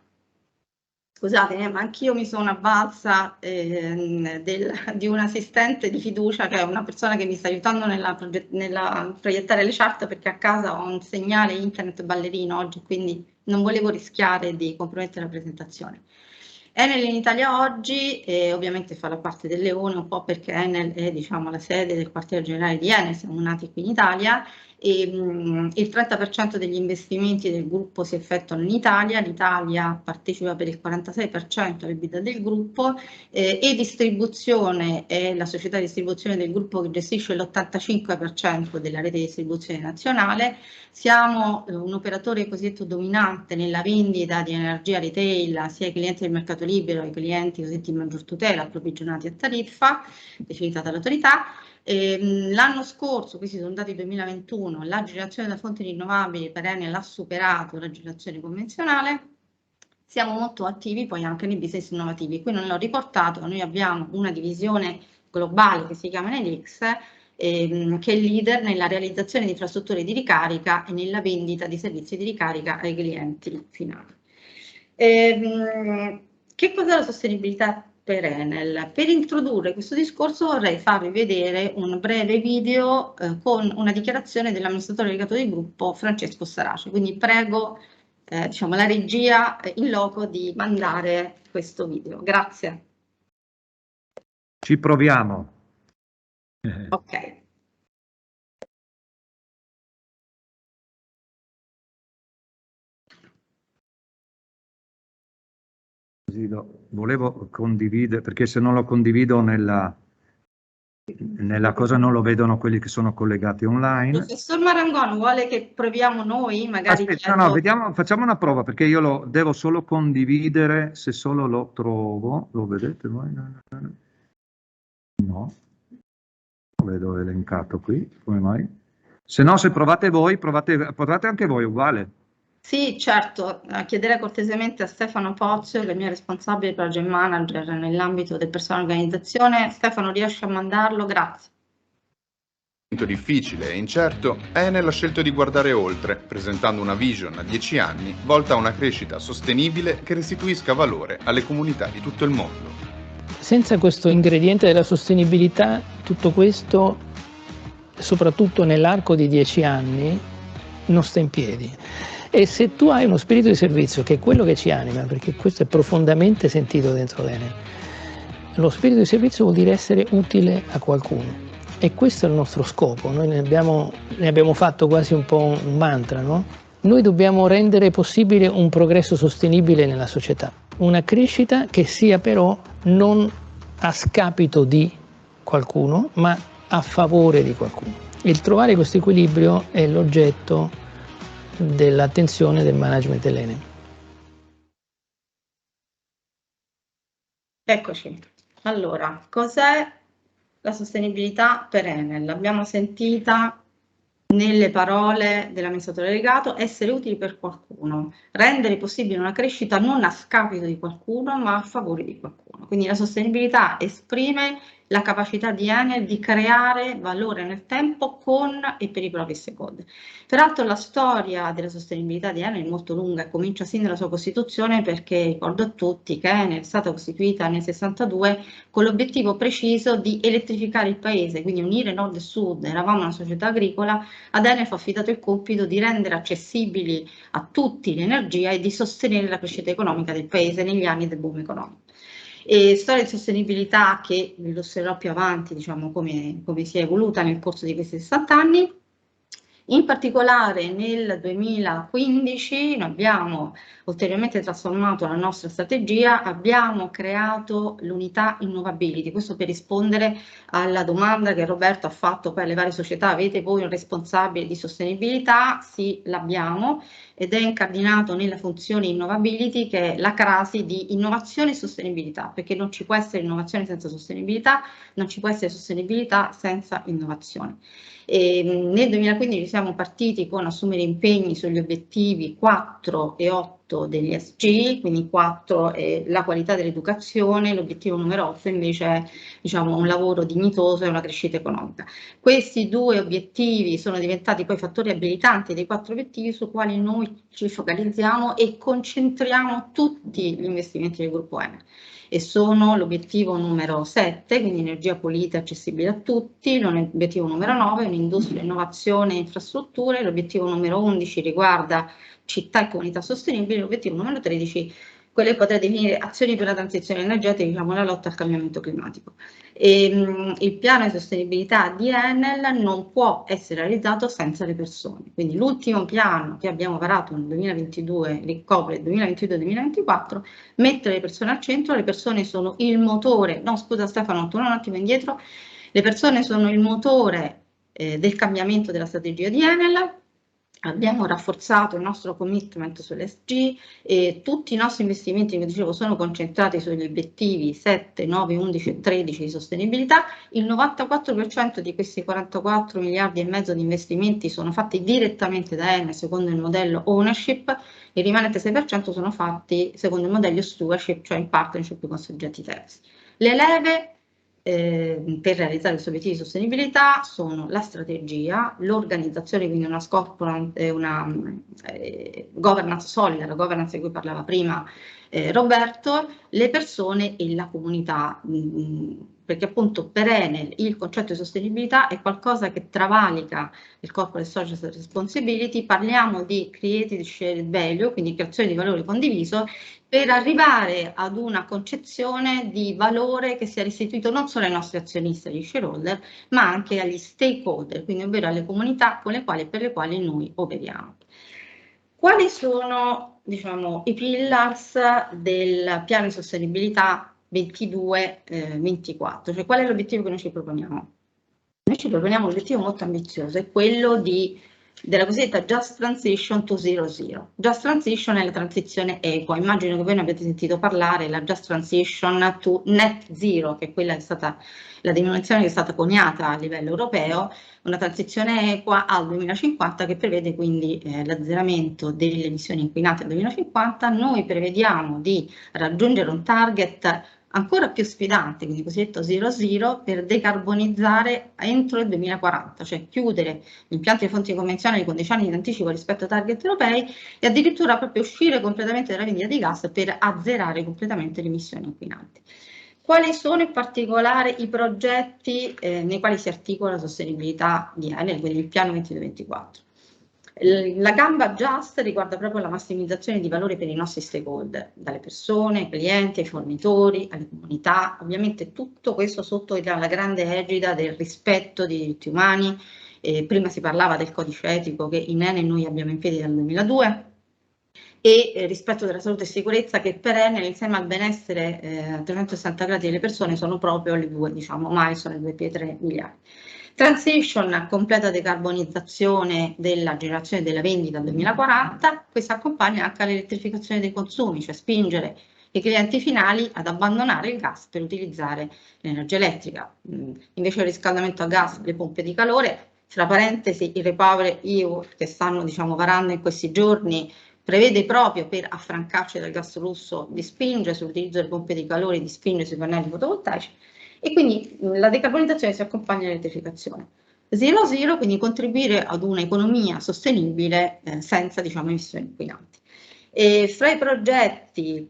scusate, ma anch'io mi sono avvalsa di un assistente di fiducia, che è una persona che mi sta aiutando nella proiettare le chart, perché a casa ho un segnale internet ballerino oggi, quindi non volevo rischiare di compromettere la presentazione. Enel in Italia oggi ovviamente fa la parte del leone, un po' perché Enel è, diciamo, la sede del quartiere generale di Enel, siamo nati qui in Italia, e il 30% degli investimenti del gruppo si effettuano in Italia, l'Italia partecipa per il 46% all'EBITDA del gruppo e distribuzione è la società di distribuzione del gruppo che gestisce l'85% della rete di distribuzione nazionale. Siamo un operatore cosiddetto dominante nella vendita di energia retail sia ai clienti del mercato libero che ai clienti cosiddetti in maggior tutela, approvvigionati a tariffa, definita dall'autorità. L'anno scorso, questi sono dati 2021, la generazione da fonti rinnovabili per Enel ha superato la generazione convenzionale. Siamo molto attivi poi anche nei business innovativi. Qui non l'ho riportato, noi abbiamo una divisione globale che si chiama Enelix, che è leader nella realizzazione di infrastrutture di ricarica e nella vendita di servizi di ricarica ai clienti finali. Che cos'è la sostenibilità per Enel? Per introdurre questo discorso vorrei farvi vedere un breve video con una dichiarazione dell'amministratore delegato del gruppo Francesco Starace, quindi prego diciamo, la regia in loco di mandare questo video. Grazie. Ci proviamo. Ok. Volevo condividere, perché se non lo condivido nella cosa non lo vedono quelli che sono collegati online. Il professor Marangoni vuole che proviamo noi, magari. Aspetta, no, vediamo, facciamo una prova, perché io lo devo solo condividere se solo lo trovo. Lo vedete voi? No, lo vedo elencato qui, come mai? Se no, se provate voi, provate anche voi, uguale. Sì, certo, chiederei cortesemente a Stefano Pozio, che è il mio responsabile project manager nell'ambito del personale organizzazione. Stefano, riesci a mandarlo? Grazie. Difficile e incerto, Enel ha scelto di guardare oltre, presentando una vision a 10 anni volta a una crescita sostenibile che restituisca valore alle comunità di tutto il mondo. Senza questo ingrediente della sostenibilità, tutto questo, soprattutto nell'arco di 10 anni, non sta in piedi. E se tu hai uno spirito di servizio, che è quello che ci anima, perché questo è profondamente sentito dentro Enel, lo spirito di servizio vuol dire essere utile a qualcuno. E questo è il nostro scopo, noi ne abbiamo fatto quasi un po' un mantra, no? Noi dobbiamo rendere possibile un progresso sostenibile nella società, una crescita che sia però non a scapito di qualcuno, ma a favore di qualcuno. Il trovare questo equilibrio è l'oggetto dell'attenzione del management dell'Enel. Eccoci. Allora, cos'è la sostenibilità per Enel? L'abbiamo sentita nelle parole dell'amministratore delegato: essere utili per qualcuno, rendere possibile una crescita non a scapito di qualcuno, ma a favore di qualcuno. Quindi la sostenibilità esprime la capacità di Enel di creare valore nel tempo con e per i propri stakeholder. Peraltro la storia della sostenibilità di Enel è molto lunga e comincia sin dalla sua costituzione, perché ricordo a tutti che Enel è stata costituita nel 62 con l'obiettivo preciso di elettrificare il paese, quindi unire nord e sud. Eravamo una società agricola, ad Enel fu affidato il compito di rendere accessibili a tutti l'energia e di sostenere la crescita economica del paese negli anni del boom economico. E storia di sostenibilità che vi illustrerò più avanti, diciamo, come si è evoluta nel corso di questi 60 anni. In particolare nel 2015 noi abbiamo ulteriormente trasformato la nostra strategia, abbiamo creato l'unità Innovability, questo per rispondere alla domanda che Roberto ha fatto per le varie società: avete voi un responsabile di sostenibilità? Sì, l'abbiamo, ed è incardinato nella funzione Innovability, che è la crasi di innovazione e sostenibilità, perché non ci può essere innovazione senza sostenibilità, non ci può essere sostenibilità senza innovazione. E nel 2015 siamo partiti con assumere impegni sugli obiettivi 4 e 8 degli ESG, quindi 4 è la qualità dell'educazione, l'obiettivo numero 8 invece è, diciamo, un lavoro dignitoso e una crescita economica. Questi due obiettivi sono diventati poi fattori abilitanti dei 4 obiettivi su quali noi ci focalizziamo e concentriamo tutti gli investimenti del gruppo Enel, e sono l'obiettivo numero 7, quindi energia pulita e accessibile a tutti, l'obiettivo numero 9, un'industria, innovazione e infrastrutture, l'obiettivo numero 11 riguarda città e comunità sostenibili, l'obiettivo numero 13 quelle che potrei definire azioni per la transizione energetica, diciamo la lotta al cambiamento climatico. Il piano di sostenibilità di Enel non può essere realizzato senza le persone, quindi l'ultimo piano che abbiamo varato nel 2022 ricopre il 2022-2024, mette le persone al centro. Le persone sono il motore, no scusa Stefano, torno un attimo indietro, le persone sono il motore del cambiamento della strategia di Enel. Abbiamo rafforzato il nostro commitment sull'ESG e tutti i nostri investimenti, come dicevo, sono concentrati sugli obiettivi 7, 9, 11 e 13 di sostenibilità. Il 94% di questi 44 miliardi e mezzo di investimenti sono fatti direttamente da Enel secondo il modello ownership, il rimanente 6% sono fatti secondo il modello stewardship, cioè in partnership con soggetti terzi. Le leve per realizzare questi obiettivi di sostenibilità sono la strategia, l'organizzazione, quindi una governance solida, la governance di cui parlava prima Roberto, le persone e la comunità, perché appunto per Enel il concetto di sostenibilità è qualcosa che travalica il corporate social responsibility. Parliamo di created shared value, quindi creazione di valore condiviso, per arrivare ad una concezione di valore che sia restituito non solo ai nostri azionisti, agli shareholder, ma anche agli stakeholder, quindi ovvero alle comunità con le quali e per le quali noi operiamo. Quali sono, diciamo, i pillars del piano di sostenibilità 22-24? Cioè, qual è l'obiettivo che noi ci proponiamo? Noi ci proponiamo un obiettivo molto ambizioso, è quello della cosiddetta Just Transition to Zero Zero. Just Transition è la transizione equa, immagino che voi ne abbiate sentito parlare, la Just Transition to Net Zero, che quella è stata la denominazione che è stata coniata a livello europeo, una transizione equa al 2050 che prevede quindi l'azzeramento delle emissioni inquinate al 2050. Noi prevediamo di raggiungere un target ancora più sfidante, quindi cosiddetto zero zero, per decarbonizzare entro il 2040, cioè chiudere gli impianti di fonti convenzionali con 10 anni di anticipo rispetto ai target europei e addirittura proprio uscire completamente dalla vendita di gas per azzerare completamente le emissioni inquinanti. Quali sono in particolare i progetti nei quali si articola la sostenibilità di Enel, quindi il piano 22-24? La gamba Just riguarda proprio la massimizzazione di valore per i nostri stakeholder, dalle persone, ai clienti, ai fornitori, alle comunità, ovviamente tutto questo sotto la grande egida del rispetto dei diritti umani. Prima si parlava del codice etico che in Enel noi abbiamo in piedi dal 2002, e rispetto della salute e sicurezza, che per Enel insieme al benessere a 360 gradi delle persone sono proprio le due, diciamo, milestone, le due pietre miliari. Transition, completa decarbonizzazione della generazione della vendita al 2040, questa accompagna anche all'elettrificazione dei consumi, cioè spingere i clienti finali ad abbandonare il gas per utilizzare l'energia elettrica. Invece del riscaldamento a gas, le pompe di calore, tra parentesi il REPowerEU che stanno, diciamo, varando in questi giorni, prevede proprio per affrancarci dal gas russo di spingere sull'utilizzo delle pompe di calore, di spingere sui pannelli fotovoltaici, e quindi la decarbonizzazione si accompagna all'elettrificazione. Zero zero, quindi contribuire ad un'economia sostenibile senza, diciamo, emissioni inquinanti. E fra i progetti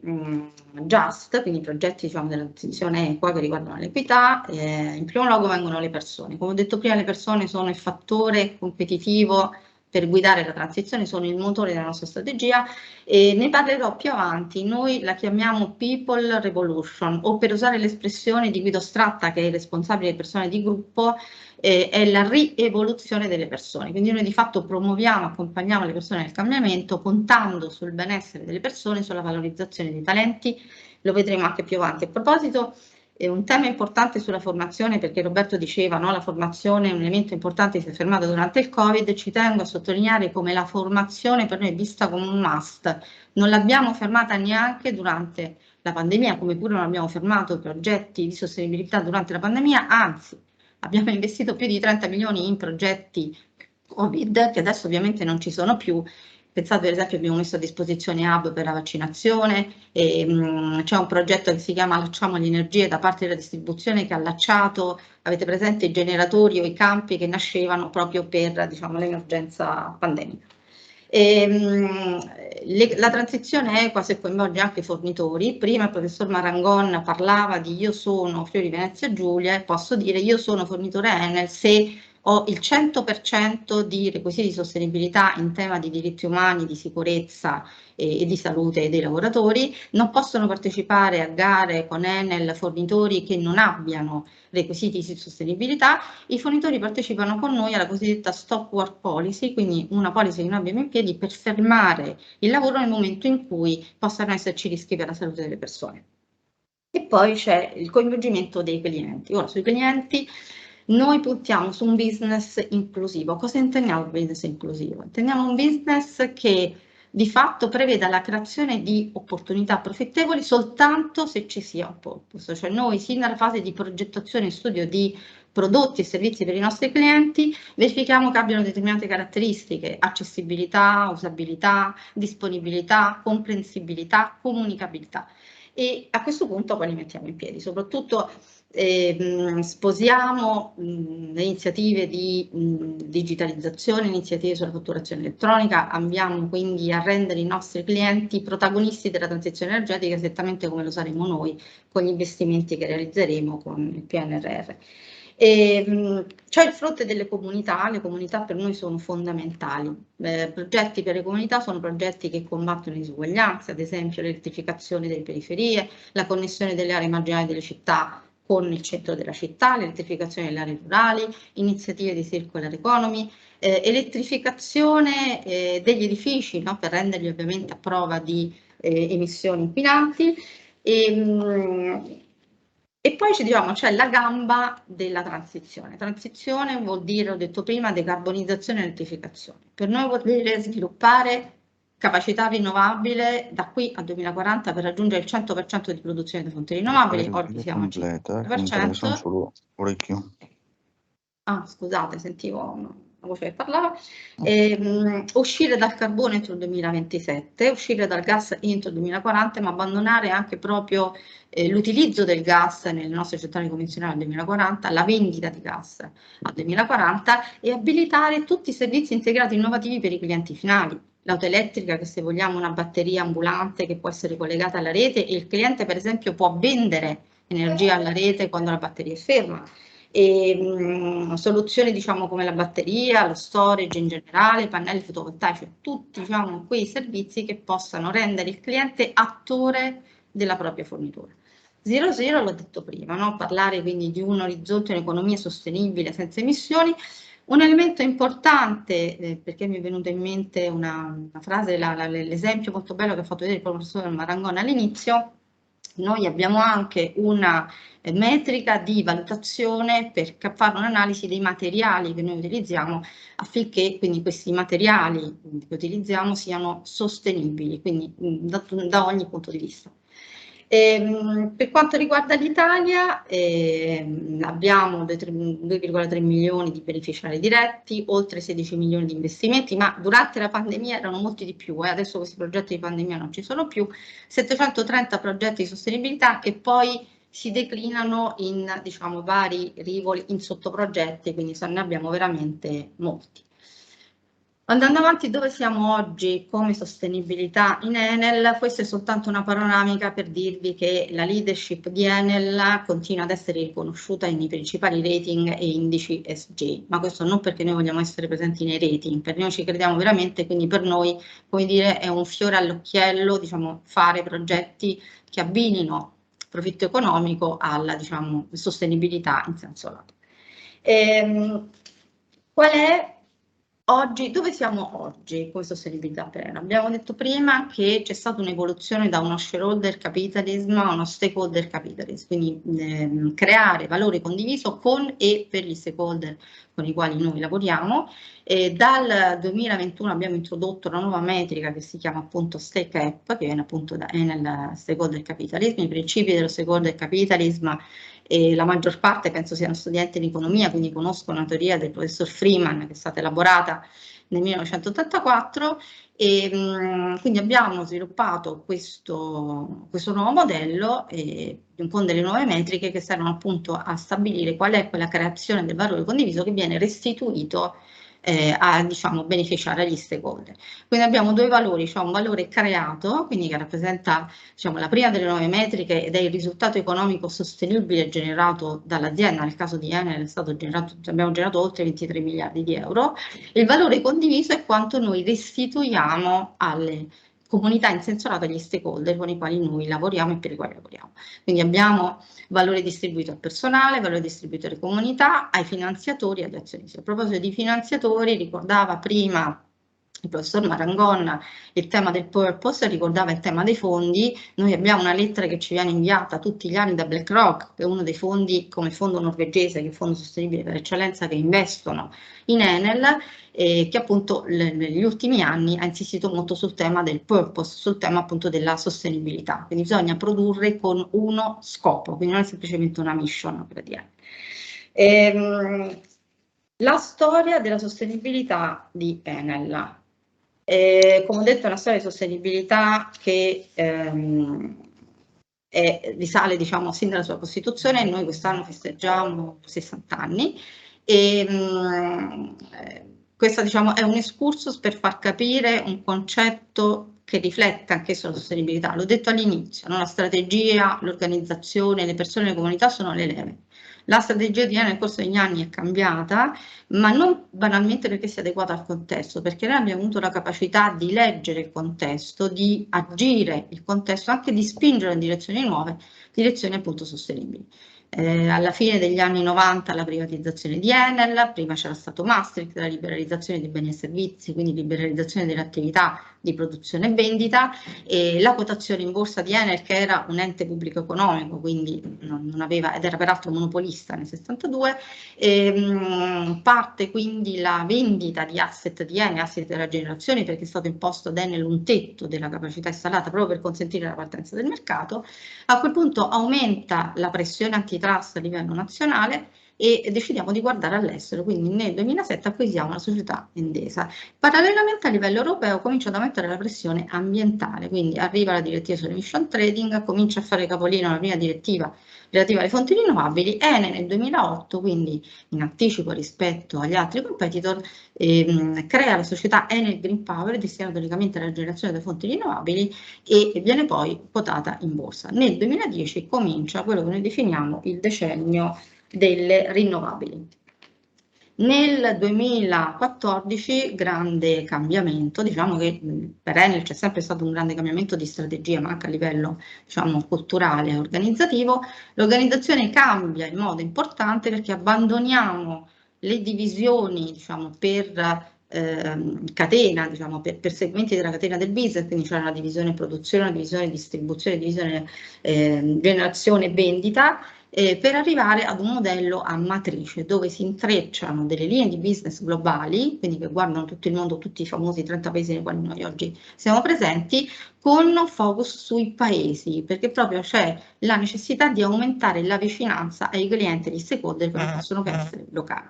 Just, quindi i progetti, diciamo, della transizione equa che riguardano l'equità, in primo luogo vengono le persone. Come ho detto prima, le persone sono il fattore competitivo per guidare la transizione, sono il motore della nostra strategia, e ne parlerò più avanti. Noi la chiamiamo People Revolution, o per usare l'espressione di Guido Stratta, che è il responsabile persone di gruppo, è la rievoluzione delle persone. Quindi noi di fatto promuoviamo, accompagniamo le persone nel cambiamento, puntando sul benessere delle persone, sulla valorizzazione dei talenti. Lo vedremo anche più avanti. A proposito, un tema importante sulla formazione, perché Roberto diceva, no, la formazione è un elemento importante che si è fermato durante il Covid. Ci tengo a sottolineare come la formazione per noi è vista come un must. Non l'abbiamo fermata neanche durante la pandemia, come pure non abbiamo fermato i progetti di sostenibilità durante la pandemia, anzi abbiamo investito più di 30 milioni in progetti Covid, che adesso ovviamente non ci sono più. Pensate, per esempio, abbiamo messo a disposizione hub per la vaccinazione, c'è un progetto che si chiama Allacciamo le energie da parte della distribuzione, che ha allacciato, avete presente, i generatori o i campi che nascevano proprio per, diciamo, l'emergenza pandemica. La transizione equa se coinvolge anche i fornitori. Prima il professor Marangon parlava di io sono Friuli Venezia Giulia, e posso dire io sono fornitore Enel se ho il 100% di requisiti di sostenibilità in tema di diritti umani, di sicurezza e di salute dei lavoratori. Non possono partecipare a gare con Enel fornitori che non abbiano requisiti di sostenibilità. I fornitori partecipano con noi alla cosiddetta Stop Work Policy, quindi una policy che noi abbiamo in piedi per fermare il lavoro nel momento in cui possano esserci rischi per la salute delle persone. E poi c'è il coinvolgimento dei clienti. Ora, sui clienti noi puntiamo su un business inclusivo. Cosa intendiamo per business inclusivo? Intendiamo un business che di fatto preveda la creazione di opportunità profittevoli soltanto se ci sia un purpose. Cioè noi, sin dalla fase di progettazione e studio di prodotti e servizi per i nostri clienti, verifichiamo che abbiano determinate caratteristiche: accessibilità, usabilità, disponibilità, comprensibilità, comunicabilità. E a questo punto poi li mettiamo in piedi. Soprattutto sposiamo le iniziative di digitalizzazione, iniziative sulla fatturazione elettronica. Andiamo quindi a rendere i nostri clienti protagonisti della transizione energetica, esattamente come lo saremo noi con gli investimenti che realizzeremo con il PNRR. C'è il fronte delle comunità. Le comunità per noi sono fondamentali. Progetti per le comunità sono progetti che combattono le disuguaglianze, ad esempio l'elettrificazione delle periferie, la connessione delle aree marginali delle città con il centro della città, l'elettrificazione delle aree rurali, iniziative di circular economy, elettrificazione degli edifici, no, per renderli ovviamente a prova di emissioni inquinanti. E poi ci diciamo, c'è la gamba della transizione. Transizione vuol dire, ho detto prima, decarbonizzazione e elettrificazione. Per noi vuol dire sviluppare capacità rinnovabile da qui al 2040 per raggiungere il 100% di produzione da fonti rinnovabili. Oggi siamo al 50%. Solo orecchio. Ah, scusate, sentivo una voce che parlava. Uscire dal carbone entro il 2027, uscire dal gas entro il 2040, ma abbandonare anche proprio l'utilizzo del gas nelle nostre centrali convenzionali al 2040, la vendita di gas al 2040, e abilitare tutti i servizi integrati innovativi per i clienti finali. L'auto elettrica, che se vogliamo una batteria ambulante che può essere collegata alla rete, e il cliente per esempio può vendere energia alla rete quando la batteria è ferma. e soluzioni diciamo come la batteria, lo storage in generale, i pannelli fotovoltaici, tutti diciamo quei servizi che possano rendere il cliente attore della propria fornitura. Zero Zero l'ho detto prima, no? Parlare quindi di un orizzonte, un'economia sostenibile senza emissioni. Un elemento importante, perché mi è venuta in mente una frase, l'esempio molto bello che ha fatto vedere il professor Marangoni all'inizio. Noi abbiamo anche una metrica di valutazione per fare un'analisi dei materiali che noi utilizziamo affinché quindi questi materiali che utilizziamo siano sostenibili, quindi da ogni punto di vista. Per quanto riguarda l'Italia, abbiamo 2,3 milioni di beneficiari diretti, oltre 16 milioni di investimenti, ma durante la pandemia erano molti di più, adesso questi progetti di pandemia non ci sono più, 730 progetti di sostenibilità che poi si declinano in diciamo, vari rivoli, in sottoprogetti, quindi ne abbiamo veramente molti. Andando avanti, dove siamo oggi come sostenibilità in Enel? Questa è soltanto una panoramica per dirvi che la leadership di Enel continua ad essere riconosciuta nei principali rating e indici ESG, ma questo non perché noi vogliamo essere presenti nei rating, perché noi ci crediamo veramente, quindi per noi, come dire, è un fiore all'occhiello, diciamo, fare progetti che abbinino profitto economico alla, diciamo, sostenibilità in senso lato. Qual è oggi, dove siamo oggi come sostenibilità per Enel? Abbiamo detto prima che c'è stata un'evoluzione da uno shareholder capitalism a uno stakeholder capitalism, quindi creare valore condiviso con e per gli stakeholder con i quali noi lavoriamo. Dal 2021 abbiamo introdotto una nuova metrica che si chiama appunto Stake Cap, che viene appunto da Enel Stakeholder Capitalism. I principi dello stakeholder capitalism la maggior parte penso siano studenti di economia, quindi conoscono la teoria del professor Freeman che è stata elaborata nel 1984 e quindi abbiamo sviluppato questo nuovo modello con delle nuove metriche che servono appunto a stabilire qual è quella creazione del valore condiviso che viene restituito a diciamo, beneficiare agli stakeholder. Quindi abbiamo due valori, cioè un valore creato, quindi che rappresenta diciamo, la prima delle nuove metriche ed è il risultato economico sostenibile generato dall'azienda, nel caso di Enel è stato generato, abbiamo generato oltre 23 miliardi di euro, il valore condiviso è quanto noi restituiamo alle comunità in senso lato agli stakeholder con i quali noi lavoriamo e per i quali lavoriamo. Quindi abbiamo valore distribuito al personale, valore distribuito alle comunità, ai finanziatori e agli azionisti. A proposito di finanziatori, ricordava prima il professor Marangon il tema del purpose, ricordava il tema dei fondi. Noi abbiamo una lettera che ci viene inviata tutti gli anni da BlackRock, che è uno dei fondi come fondo norvegese, che è il fondo sostenibile per eccellenza, che investono in Enel, che appunto negli ultimi anni ha insistito molto sul tema del purpose, sul tema appunto della sostenibilità. Quindi bisogna produrre con uno scopo, quindi non è semplicemente una mission per dire. La storia della sostenibilità di Enel. Come ho detto è una storia di sostenibilità che risale diciamo sin dalla sua costituzione e noi quest'anno festeggiamo 60 anni e questo diciamo è un excursus per far capire un concetto che riflette anche sulla sostenibilità. L'ho detto all'inizio, no? La strategia, l'organizzazione, le persone e le comunità sono le leve. La strategia di Enel nel corso degli anni è cambiata, ma non banalmente perché sia adeguata al contesto, perché noi abbiamo avuto la capacità di leggere il contesto, di agire il contesto, anche di spingere in direzioni nuove, direzioni appunto sostenibili. Alla fine degli anni 90 la privatizzazione di Enel, prima c'era stato Maastricht, la liberalizzazione dei beni e servizi, quindi liberalizzazione delle attività di produzione e vendita, e la quotazione in borsa di Enel che era un ente pubblico economico, quindi non aveva, ed era peraltro monopolista nel 62, parte quindi la vendita di asset di Enel, asset della generazione, perché è stato imposto ad Enel un tetto della capacità installata proprio per consentire la partenza del mercato. A quel punto aumenta la pressione antitrust a livello nazionale e decidiamo di guardare all'estero, quindi nel 2007 acquisiamo la società Endesa. Parallelamente a livello europeo comincia ad aumentare la pressione ambientale, quindi arriva la direttiva sull'emission trading, comincia a fare capolino la prima direttiva relativa alle fonti rinnovabili. Enel nel 2008, quindi in anticipo rispetto agli altri competitor, crea la società Enel Green Power destinata unicamente alla generazione delle fonti rinnovabili e viene poi quotata in borsa. Nel 2010 comincia quello che noi definiamo il decennio delle rinnovabili. Nel 2014 grande cambiamento, diciamo che per Enel c'è sempre stato un grande cambiamento di strategia, ma anche a livello diciamo, culturale e organizzativo. L'organizzazione cambia in modo importante perché abbandoniamo le divisioni diciamo, per catena, diciamo, per segmenti della catena del business, quindi c'è una divisione produzione, una divisione distribuzione, divisione generazione e vendita, per arrivare ad un modello a matrice dove si intrecciano delle linee di business globali, quindi che guardano tutto il mondo, tutti i famosi 30 paesi nei quali noi oggi siamo presenti, con focus sui paesi, perché proprio c'è la necessità di aumentare la vicinanza ai clienti e agli stakeholder che non possono che essere locali.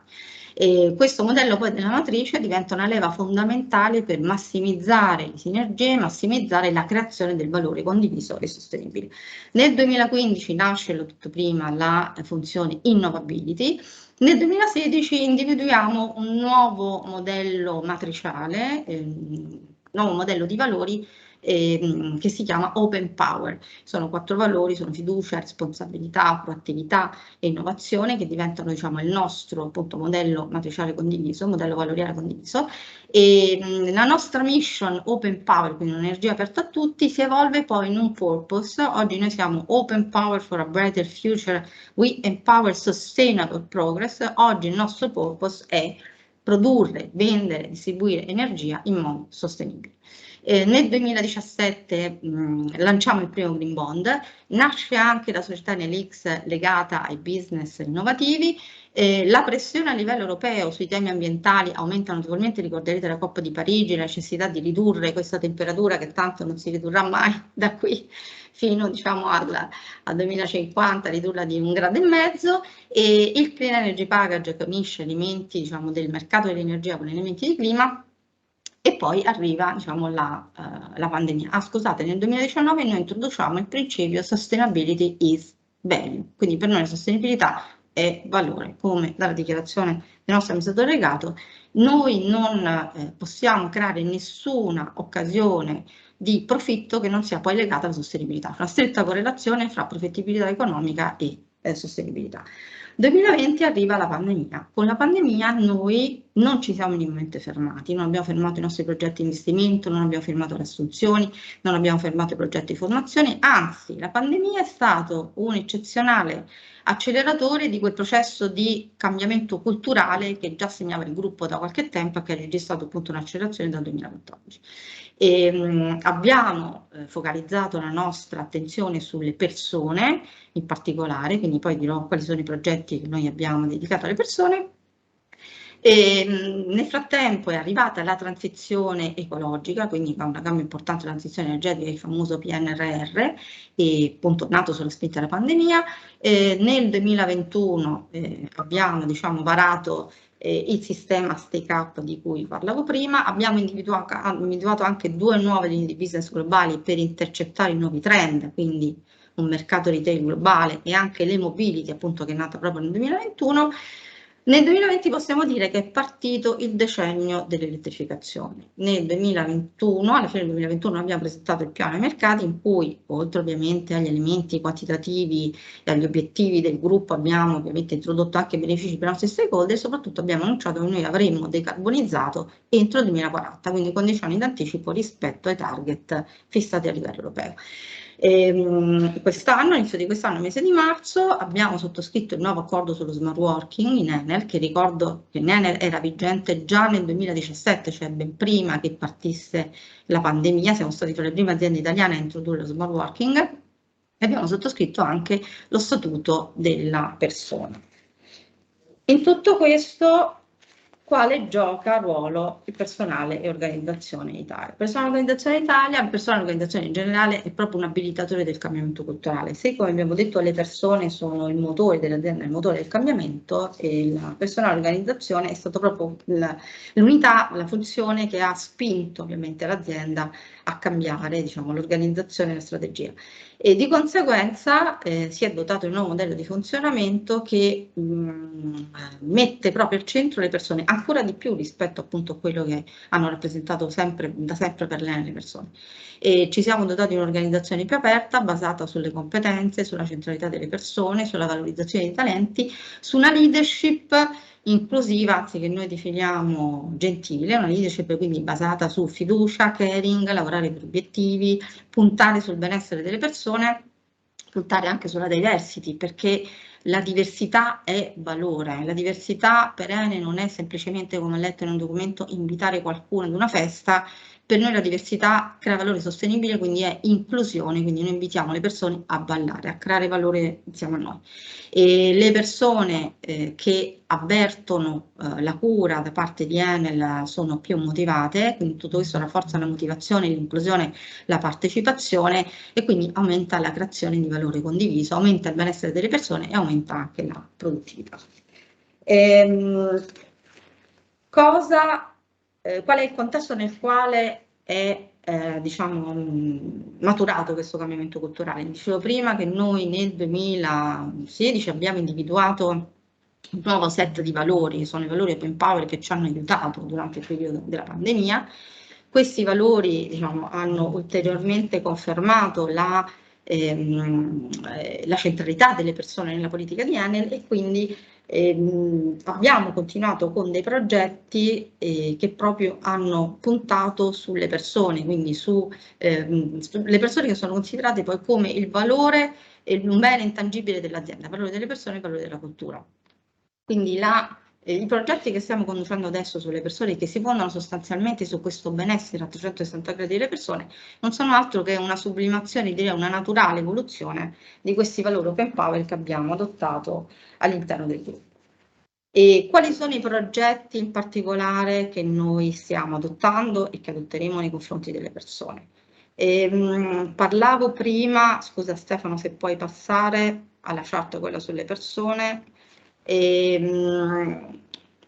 E questo modello poi della matrice diventa una leva fondamentale per massimizzare le sinergie, massimizzare la creazione del valore condiviso e sostenibile. Nel 2015 nasce, l'ho detto prima, la funzione Innovability. Nel 2016 individuiamo un nuovo modello matriciale, nuovo modello di valori che si chiama Open Power. Sono 4 valori, sono fiducia, responsabilità, proattività e innovazione, che diventano diciamo, il nostro appunto, modello matriciale condiviso, modello valoriale condiviso. E la nostra mission Open Power, quindi un'energia aperta a tutti, si evolve poi in un purpose. Oggi noi siamo Open Power for a Brighter Future, We Empower Sustainable Progress. Oggi il nostro purpose è produrre, vendere, distribuire energia in modo sostenibile. Nel 2017 lanciamo il primo Green Bond, nasce anche la società Enel-X legata ai business innovativi, la pressione a livello europeo sui temi ambientali aumenta notevolmente, ricorderete la COP di Parigi, la necessità di ridurre questa temperatura che tanto non si ridurrà mai da qui fino diciamo, al 2050, ridurla di 1,5 gradi, e il Clean Energy Package che unisce elementi diciamo, del mercato dell'energia con elementi di clima. E poi arriva diciamo, la pandemia. Scusate, nel 2019 noi introduciamo il principio Sustainability is Value, quindi per noi la sostenibilità è valore, come dalla dichiarazione del nostro amministratore delegato. Noi non possiamo creare nessuna occasione di profitto che non sia poi legata alla sostenibilità, una stretta correlazione fra profittibilità economica e sostenibilità. 2020 arriva la pandemia. Con la pandemia noi non ci siamo minimamente fermati, non abbiamo fermato i nostri progetti di investimento, non abbiamo fermato le assunzioni, non abbiamo fermato i progetti di formazione, anzi la pandemia è stato un eccezionale acceleratore di quel processo di cambiamento culturale che già segnava il gruppo da qualche tempo e che ha registrato appunto un'accelerazione dal 2014. Abbiamo focalizzato la nostra attenzione sulle persone in particolare, quindi poi dirò quali sono i progetti che noi abbiamo dedicato alle persone. Nel frattempo è arrivata la transizione ecologica, quindi una gamma importante della transizione energetica, il famoso PNRR, appunto nato sulla spinta della pandemia. Nel 2021 abbiamo diciamo, varato il sistema Stake Up di cui parlavo prima, abbiamo individuato anche 2 nuove linee di business globali per intercettare i nuovi trend, quindi un mercato retail globale e anche le mobility appunto che è nata proprio nel 2021. Nel 2020 possiamo dire che è partito il decennio dell'elettrificazione. Nel 2021, alla fine del 2021 abbiamo presentato il piano ai mercati in cui, oltre ovviamente agli elementi quantitativi e agli obiettivi del gruppo, abbiamo ovviamente introdotto anche benefici per i nostri stakeholder e soprattutto abbiamo annunciato che noi avremmo decarbonizzato entro il 2040, quindi con 10 anni d'anticipo rispetto ai target fissati a livello europeo. Quest'anno, all'inizio di quest'anno, mese di marzo, abbiamo sottoscritto il nuovo accordo sullo smart working in Enel, che ricordo che in Enel era vigente già nel 2017, cioè ben prima che partisse la pandemia. Siamo stati tra le prime aziende italiane a introdurre lo smart working e abbiamo sottoscritto anche lo statuto della persona. In tutto questo, quale gioca ruolo il personale e organizzazione in Italia? Il personale e organizzazione in Italia, il personale e organizzazione in generale è proprio un abilitatore del cambiamento culturale. Se, come abbiamo detto, le persone sono il motore dell'azienda, il motore del cambiamento, e il personale e organizzazione è stato proprio l'unità, la funzione che ha spinto ovviamente l'azienda a cambiare diciamo, l'organizzazione e la strategia. E di conseguenza si è dotato di un nuovo modello di funzionamento che mette proprio al centro le persone, ancora di più rispetto appunto a quello che hanno rappresentato da sempre per l'ENEL le persone. E ci siamo dotati di un'organizzazione più aperta, basata sulle competenze, sulla centralità delle persone, sulla valorizzazione dei talenti, su una leadership inclusiva, anzi che noi definiamo gentile, una leadership quindi basata su fiducia, caring, lavorare per obiettivi, puntare sul benessere delle persone, puntare anche sulla diversity, perché la diversità è valore. La diversità per Ene non è semplicemente, come ho letto in un documento, invitare qualcuno ad una festa. Per noi la diversità crea valore sostenibile, quindi è inclusione, quindi noi invitiamo le persone a ballare, a creare valore insieme a noi. E le persone che avvertono la cura da parte di Enel sono più motivate, quindi tutto questo rafforza la motivazione, l'inclusione, la partecipazione e quindi aumenta la creazione di valore condiviso, aumenta il benessere delle persone e aumenta anche la produttività. Qual è il contesto nel quale è maturato questo cambiamento culturale? Dicevo prima che noi nel 2016 abbiamo individuato un nuovo set di valori, sono i valori Open Power che ci hanno aiutato durante il periodo della pandemia. Questi valori hanno ulteriormente confermato la centralità delle persone nella politica di Enel e quindi abbiamo continuato con dei progetti che proprio hanno puntato sulle persone, quindi sulle persone che sono considerate poi come il valore e un bene intangibile dell'azienda, il valore delle persone e il valore della cultura. Quindi i progetti che stiamo conducendo adesso sulle persone, che si fondano sostanzialmente su questo benessere a 360 gradi delle persone, non sono altro che una sublimazione, direi una naturale evoluzione di questi valori Open Power che abbiamo adottato all'interno del gruppo. E quali sono i progetti in particolare che noi stiamo adottando e che adotteremo nei confronti delle persone? Parlavo prima, scusa Stefano se puoi passare alla chart quella sulle persone,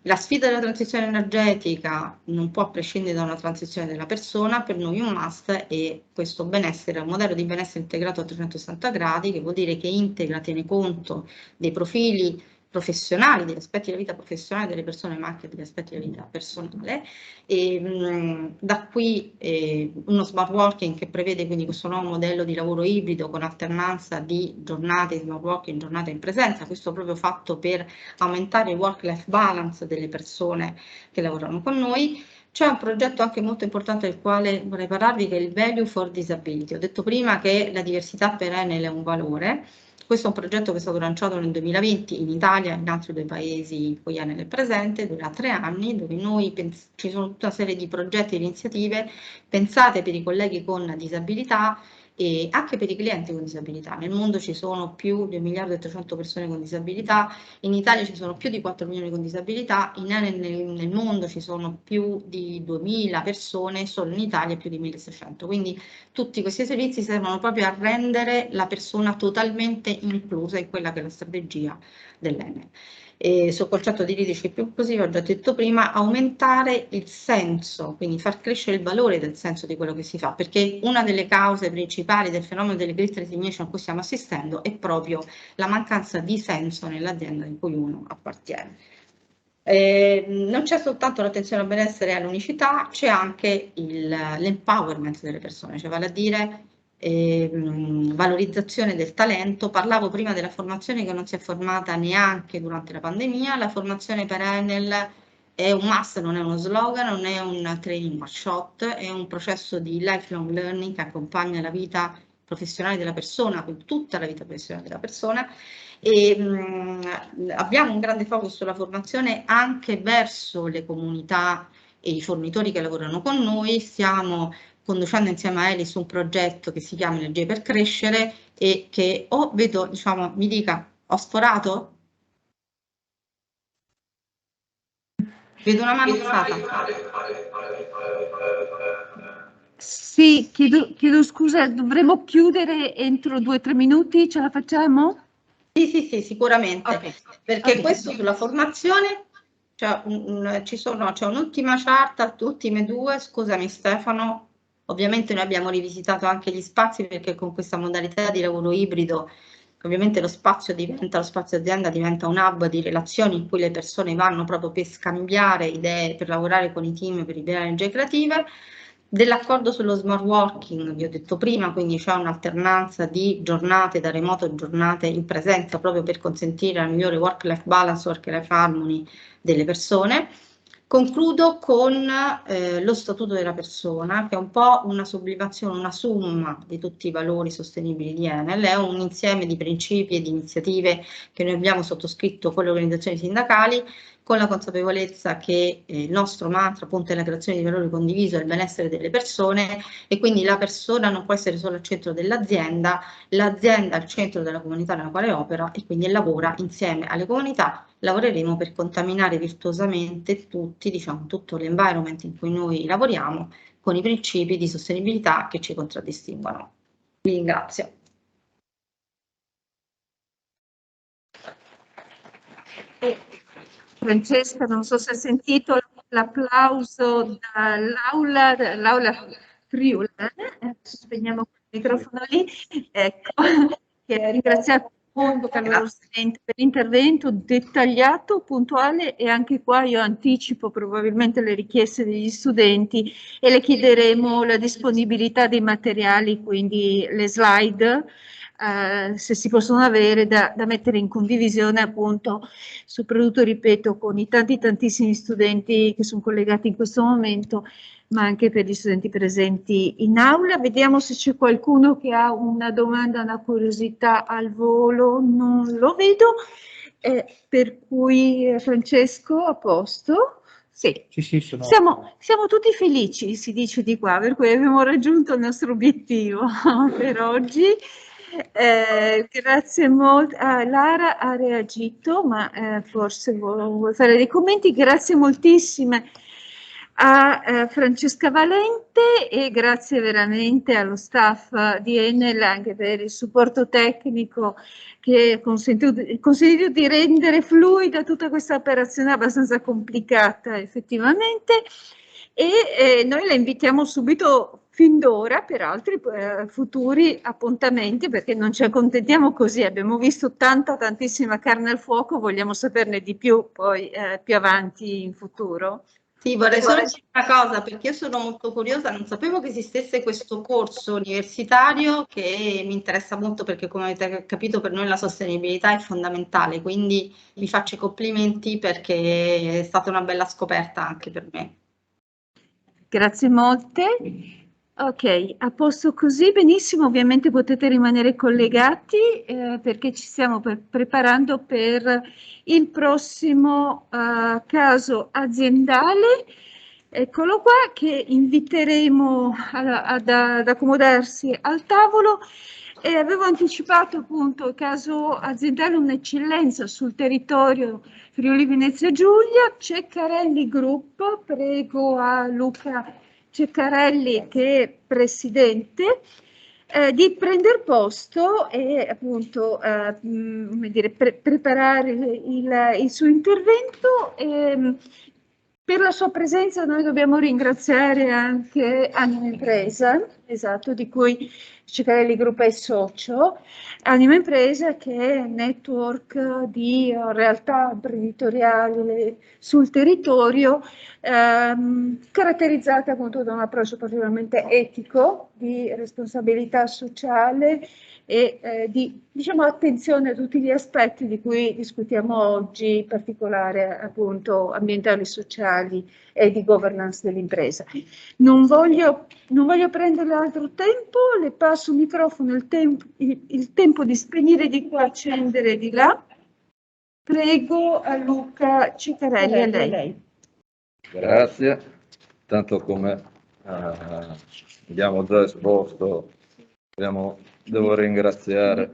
la sfida della transizione energetica non può prescindere da una transizione della persona, per noi un must è questo benessere, un modello di benessere integrato a 360 gradi, che vuol dire che integra, tiene conto dei profili professionali, degli aspetti della vita professionale delle persone, ma anche degli aspetti della vita personale. Da qui uno smart working che prevede quindi questo nuovo modello di lavoro ibrido con alternanza di giornate in smart working, giornate in presenza, questo proprio fatto per aumentare il work-life balance delle persone che lavorano con noi. C'è un progetto anche molto importante del quale vorrei parlarvi, che è il Value for Disability. Ho detto prima che la diversità per Enel è un valore. Questo è un progetto che è stato lanciato nel 2020 in Italia e in altri 2 paesi in cui Enel è presente, dura 3 anni, dove ci sono tutta una serie di progetti e iniziative pensate per i colleghi con disabilità e anche per i clienti con disabilità. Nel mondo ci sono più di 1 miliardo e 300 persone con disabilità, in Italia ci sono più di 4 milioni con disabilità, nel mondo ci sono più di 2000 persone, solo in Italia più di 1600. Quindi tutti questi servizi servono proprio a rendere la persona totalmente inclusa in quella che è la strategia dell'Enel. Sul concetto di leadership più inclusiva ho già detto prima, aumentare il senso, quindi far crescere il valore del senso di quello che si fa, perché una delle cause principali del fenomeno delle great resignation a cui stiamo assistendo è proprio la mancanza di senso nell'azienda in cui uno appartiene. Non c'è soltanto l'attenzione al benessere e all'unicità, c'è anche l'empowerment delle persone, cioè vale a dire valorizzazione del talento. Parlavo prima della formazione che non si è formata neanche durante la pandemia. La formazione per Enel è un must, non è uno slogan, non è un training one shot, è un processo di lifelong learning che accompagna la vita professionale della persona, quindi tutta la vita professionale della persona. E abbiamo un grande focus sulla formazione anche verso le comunità e i fornitori che lavorano con noi. Stiamo conducendo insieme a Elis un progetto che si chiama Energie per Crescere e che vedo, mi dica, ho sforato? Vedo una mano alzata. Sì, chiedo scusa, dovremmo chiudere entro 2 o 3 minuti, ce la facciamo? Sì, sicuramente, Okay. perché Okay. questo sulla formazione c'è un'ultima chart, ultime 2, scusami Stefano, Ovviamente noi abbiamo rivisitato anche gli spazi, perché con questa modalità di lavoro ibrido ovviamente lo spazio azienda diventa un hub di relazioni in cui le persone vanno proprio per scambiare idee, per lavorare con i team, per ideare energie creative. Dell'accordo sullo smart working, vi ho detto prima, quindi c'è un'alternanza di giornate da remoto e giornate in presenza, proprio per consentire la migliore work-life balance, work-life harmony delle persone. Concludo con lo Statuto della persona, che è un po' una sublimazione, una somma di tutti i valori sostenibili di Enel, è un insieme di principi e di iniziative che noi abbiamo sottoscritto con le organizzazioni sindacali, con la consapevolezza che il nostro mantra appunto è la creazione di valore condiviso e il benessere delle persone, e quindi la persona non può essere solo al centro dell'azienda, l'azienda al centro della comunità nella quale opera, e quindi lavora insieme alle comunità. Lavoreremo per contaminare virtuosamente tutto l'environment in cui noi lavoriamo con i principi di sostenibilità che ci contraddistinguono. Vi ringrazio. Francesca, non so se hai sentito l'applauso dall'aula Friuli, spegniamo il microfono lì, ecco, che ringraziamo molto calorosamente per l'intervento dettagliato, puntuale, e anche qua io anticipo probabilmente le richieste degli studenti e le chiederemo la disponibilità dei materiali, quindi le slide, se si possono avere da mettere in condivisione, appunto, soprattutto, ripeto, con i tantissimi studenti che sono collegati in questo momento, ma anche per gli studenti presenti in aula. Vediamo se c'è qualcuno che ha una domanda, una curiosità al volo. Non lo vedo, per cui Francesco, a posto? Sì, siamo tutti felici, si dice di qua, per cui abbiamo raggiunto il nostro obiettivo per oggi. Grazie molto. Lara ha reagito, ma forse vuole fare dei commenti. Grazie moltissime a Francesca Valente, e grazie veramente allo staff di Enel anche per il supporto tecnico che ha consentito di rendere fluida tutta questa operazione abbastanza complicata effettivamente, e noi la invitiamo subito fin d'ora per altri futuri appuntamenti, perché non ci accontentiamo così, abbiamo visto tantissima carne al fuoco, vogliamo saperne di più poi più avanti in futuro. Sì, vorrei solo dire una cosa, perché io sono molto curiosa, non sapevo che esistesse questo corso universitario che mi interessa molto, perché come avete capito per noi la sostenibilità è fondamentale, quindi vi faccio i complimenti perché è stata una bella scoperta anche per me. Grazie molte. Ok, a posto così, benissimo, ovviamente potete rimanere collegati perché ci stiamo preparando per il prossimo caso aziendale. Eccolo qua, che inviteremo ad accomodarsi al tavolo. E avevo anticipato appunto il caso aziendale, un'eccellenza sul territorio Friuli Venezia Giulia. Ceccarelli Group, prego a Luca Ceccarelli, che è presidente, di prendere posto e appunto come dire, preparare il suo intervento. Per la sua presenza noi dobbiamo ringraziare anche Anima Impresa, esatto, di cui Ceccarelli Group è socio. Anima Impresa, che è un network di realtà imprenditoriali sul territorio, caratterizzata appunto da un approccio particolarmente etico, di responsabilità sociale e di, diciamo, attenzione a tutti gli aspetti di cui discutiamo oggi, in particolare appunto ambientali, sociali e di governance dell'impresa. Non voglio prendere altro tempo, le passo il microfono, il tempo di spegnere di qua, accendere di là. Prego a Luca Ceccarelli, a lei. Grazie, tanto come abbiamo già esposto, devo ringraziare.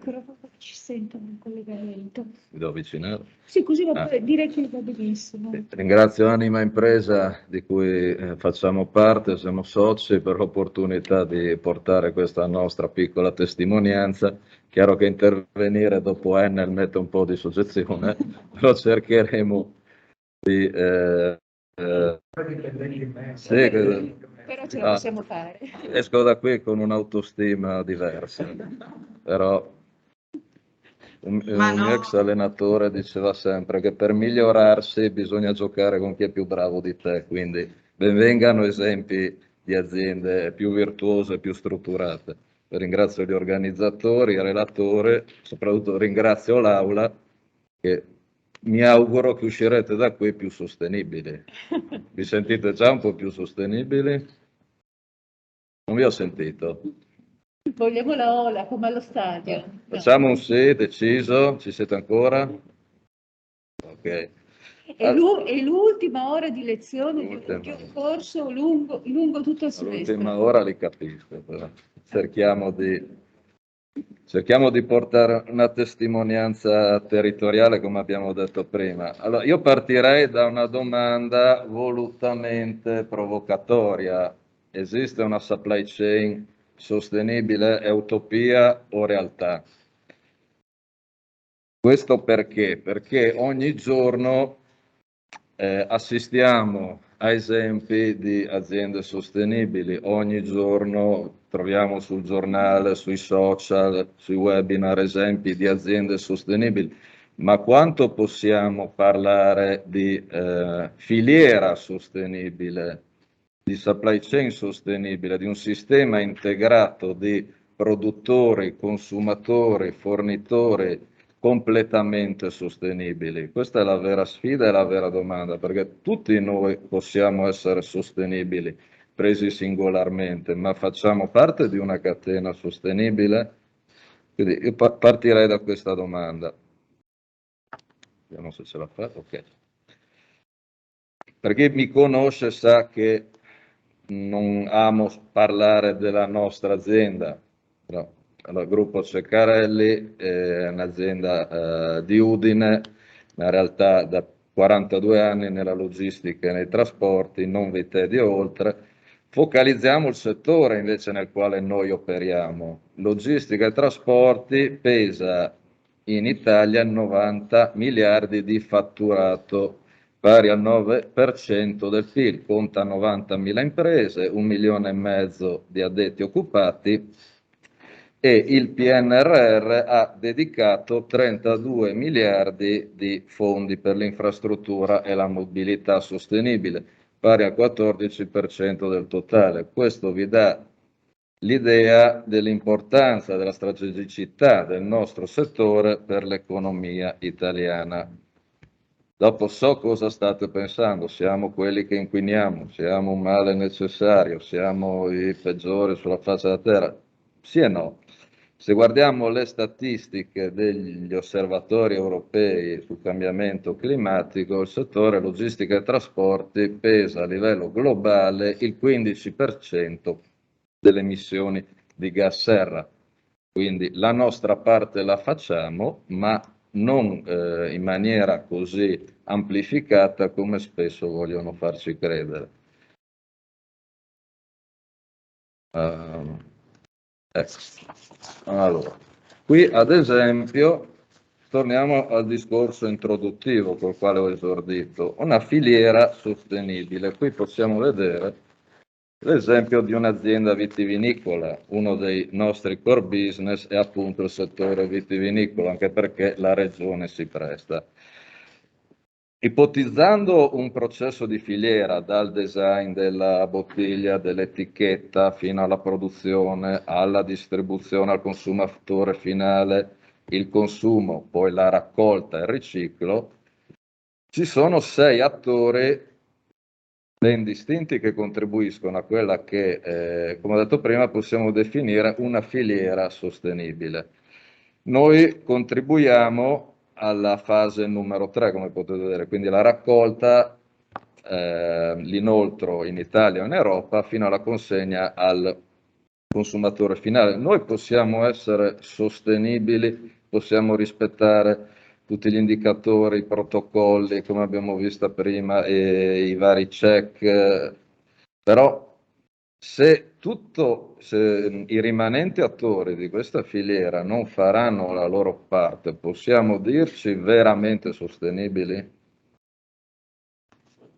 Ci sentono in collegamento. Mi devo avvicinare? Sì, così direi che va benissimo. Ringrazio Anima Impresa, di cui facciamo parte, siamo soci, per l'opportunità di portare questa nostra piccola testimonianza. Chiaro che intervenire dopo Enel mette un po' di soggezione, però cercheremo di Sì, Però ce la possiamo fare. esco da qui con un'autostima diversa, però un Ma mio no. ex allenatore diceva sempre che per migliorarsi bisogna giocare con chi è più bravo di te, quindi benvengano esempi di aziende più virtuose, più strutturate. Ringrazio gli organizzatori, il relatore, soprattutto ringrazio l'Aula che mi auguro che uscirete da qui più sostenibili. Vi sentite già un po' più sostenibili? Non vi ho sentito. Vogliamo la ola come allo stadio. No. Facciamo un sì, deciso, ci siete ancora? Ok. È l'ultima ora di lezione di L'ultima. un corso lungo tutto il semestre. All'ultima ora li capisco, però cerchiamo di portare una testimonianza territoriale, come abbiamo detto prima. Allora, io partirei da una domanda volutamente provocatoria. Esiste una supply chain sostenibile? È utopia o realtà? Questo perché? Perché ogni giorno assistiamo a esempi di aziende sostenibili, ogni giorno troviamo sul giornale, sui social, sui webinar esempi di aziende sostenibili, ma quanto possiamo parlare di filiera sostenibile, di supply chain sostenibile, di un sistema integrato di produttori, consumatori, fornitori completamente sostenibili? Questa è la vera sfida e la vera domanda, perché tutti noi possiamo essere sostenibili, presi singolarmente, ma facciamo parte di una catena sostenibile? Quindi io partirei da questa domanda. Vediamo se ce la fa. Ok. Per chi mi conosce sa che non amo parlare della nostra azienda, però allora, il gruppo Ceccarelli è un'azienda di Udine, in realtà da 42 anni nella logistica e nei trasporti, non vi tedio oltre. Focalizziamo il settore invece nel quale noi operiamo. Logistica e trasporti pesa in Italia 90 miliardi di fatturato, pari al 9% del PIL, conta 90.000 imprese, 1,5 milioni di addetti occupati e il PNRR ha dedicato 32 miliardi di fondi per l'infrastruttura e la mobilità sostenibile, pari al 14% del totale. Questo vi dà l'idea dell'importanza, della strategicità del nostro settore per l'economia italiana. Dopo so cosa state pensando, siamo quelli che inquiniamo, siamo un male necessario, siamo i peggiori sulla faccia della terra. Sì e no. Se guardiamo le statistiche degli osservatori europei sul cambiamento climatico, il settore logistica e trasporti pesa a livello globale il 15% delle emissioni di gas serra. Quindi la nostra parte la facciamo, ma non in maniera così amplificata come spesso vogliono farci credere. Ecco. Allora, qui ad esempio torniamo al discorso introduttivo col quale ho esordito, una filiera sostenibile. Qui possiamo vedere l'esempio di un'azienda vitivinicola. Uno dei nostri core business è appunto il settore vitivinicolo, anche perché la regione si presta. Ipotizzando un processo di filiera dal design della bottiglia, dell'etichetta, fino alla produzione, alla distribuzione al consumatore finale, il consumo, poi la raccolta e il riciclo, ci sono 6 attori ben distinti che contribuiscono a quella che, come ho detto prima, possiamo definire una filiera sostenibile. Noi contribuiamo alla fase numero 3, come potete vedere, quindi la raccolta, l'inoltro in Italia o in Europa, fino alla consegna al consumatore finale. Noi possiamo essere sostenibili, possiamo rispettare tutti gli indicatori, i protocolli, come abbiamo visto prima, e i vari check, però se i rimanenti attori di questa filiera non faranno la loro parte, possiamo dirci veramente sostenibili?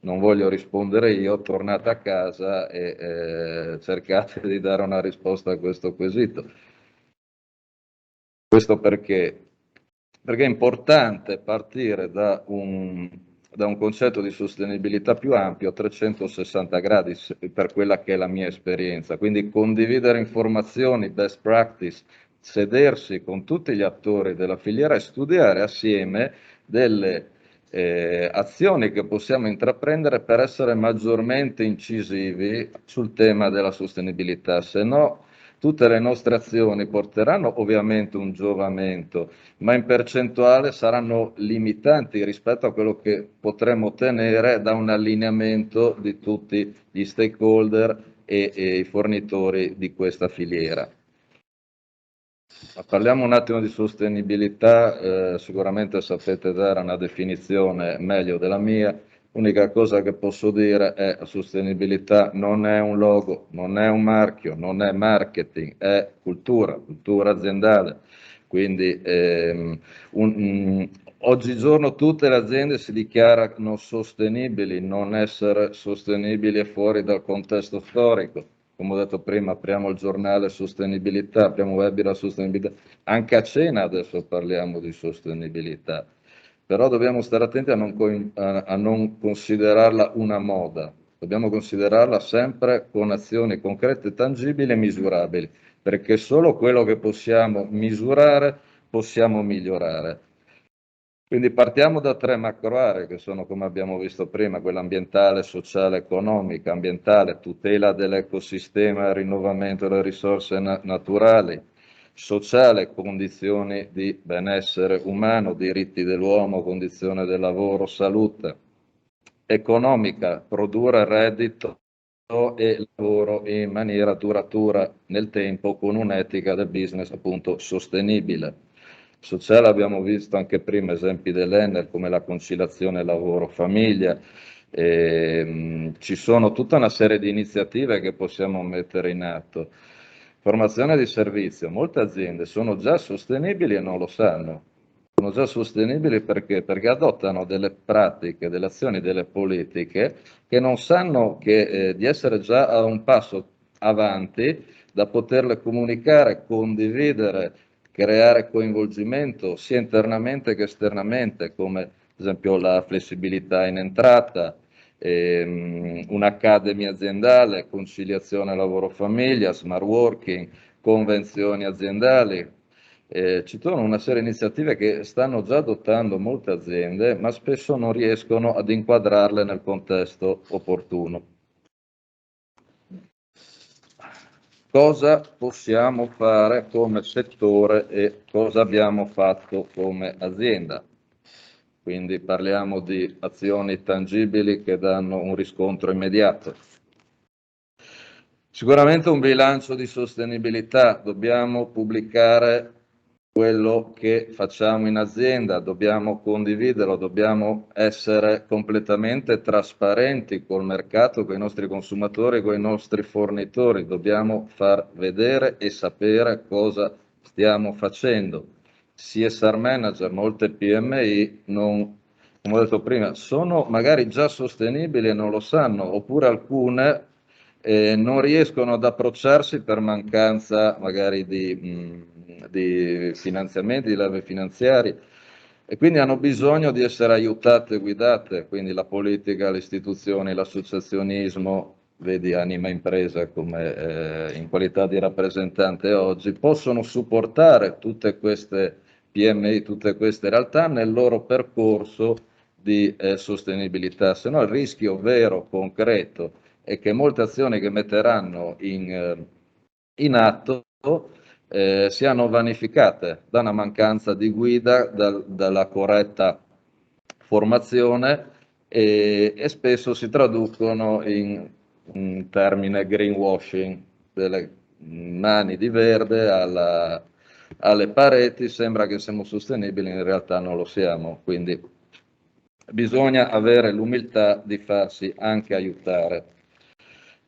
non voglio rispondere io, tornate a casa e cercate di dare una risposta a questo quesito. Questo perché? Perché è importante partire da un concetto di sostenibilità più ampio a 360 gradi per quella che è la mia esperienza. Quindi condividere informazioni, best practice, sedersi con tutti gli attori della filiera e studiare assieme delle azioni che possiamo intraprendere per essere maggiormente incisivi sul tema della sostenibilità. Se no, tutte le nostre azioni porteranno ovviamente un giovamento, ma in percentuale saranno limitanti rispetto a quello che potremo ottenere da un allineamento di tutti gli stakeholder e i fornitori di questa filiera. Ma parliamo un attimo di sostenibilità, sicuramente sapete dare una definizione meglio della mia. L'unica cosa che posso dire è che sostenibilità non è un logo, non è un marchio, non è marketing, è cultura aziendale. Quindi oggigiorno tutte le aziende si dichiarano sostenibili, non essere sostenibili è fuori dal contesto storico. Come ho detto prima, apriamo il giornale sostenibilità, apriamo webinar sostenibilità, anche a cena adesso parliamo di sostenibilità, però dobbiamo stare attenti a non considerarla una moda, dobbiamo considerarla sempre con azioni concrete, tangibili e misurabili, perché solo quello che possiamo misurare possiamo migliorare. Quindi partiamo da 3 macro aree che sono, come abbiamo visto prima, quella ambientale, sociale, economica. Ambientale, tutela dell'ecosistema, rinnovamento delle risorse naturali. Sociale, condizioni di benessere umano, diritti dell'uomo, condizione del lavoro, salute. Economica, produrre reddito e lavoro in maniera duratura nel tempo con un'etica del business appunto sostenibile. Sociale abbiamo visto anche prima esempi dell'Enel come la conciliazione lavoro-famiglia. Ci sono tutta una serie di iniziative che possiamo mettere in atto. Formazione di servizio, molte aziende sono già sostenibili e non lo sanno. Sono già sostenibili perché? Perché adottano delle pratiche, delle azioni, delle politiche che non sanno di essere già a un passo avanti da poterle comunicare, condividere, creare coinvolgimento sia internamente che esternamente, come ad esempio la flessibilità in entrata, un'academy aziendale, conciliazione lavoro-famiglia, smart working, convenzioni aziendali. Ci sono una serie di iniziative che stanno già adottando molte aziende, ma spesso non riescono ad inquadrarle nel contesto opportuno. Cosa possiamo fare come settore e cosa abbiamo fatto come azienda? Quindi parliamo di azioni tangibili che danno un riscontro immediato. Sicuramente un bilancio di sostenibilità, dobbiamo pubblicare quello che facciamo in azienda, dobbiamo condividerlo, dobbiamo essere completamente trasparenti col mercato, con i nostri consumatori, con i nostri fornitori, dobbiamo far vedere e sapere cosa stiamo facendo. CSR manager, molte PMI non, come ho detto prima, sono magari già sostenibili e non lo sanno, oppure alcune non riescono ad approcciarsi per mancanza magari di finanziamenti, di leve finanziari, e quindi hanno bisogno di essere aiutate e guidate, quindi la politica, le istituzioni, l'associazionismo, vedi Anima Impresa come in qualità di rappresentante oggi, possono supportare tutte queste PMI, tutte queste realtà nel loro percorso di sostenibilità, se no il rischio vero, concreto, è che molte azioni che metteranno in atto siano vanificate da una mancanza di guida, dalla corretta formazione e spesso si traducono in un termine greenwashing, delle mani di verde alle pareti, sembra che siamo sostenibili, in realtà non lo siamo, quindi bisogna avere l'umiltà di farsi anche aiutare.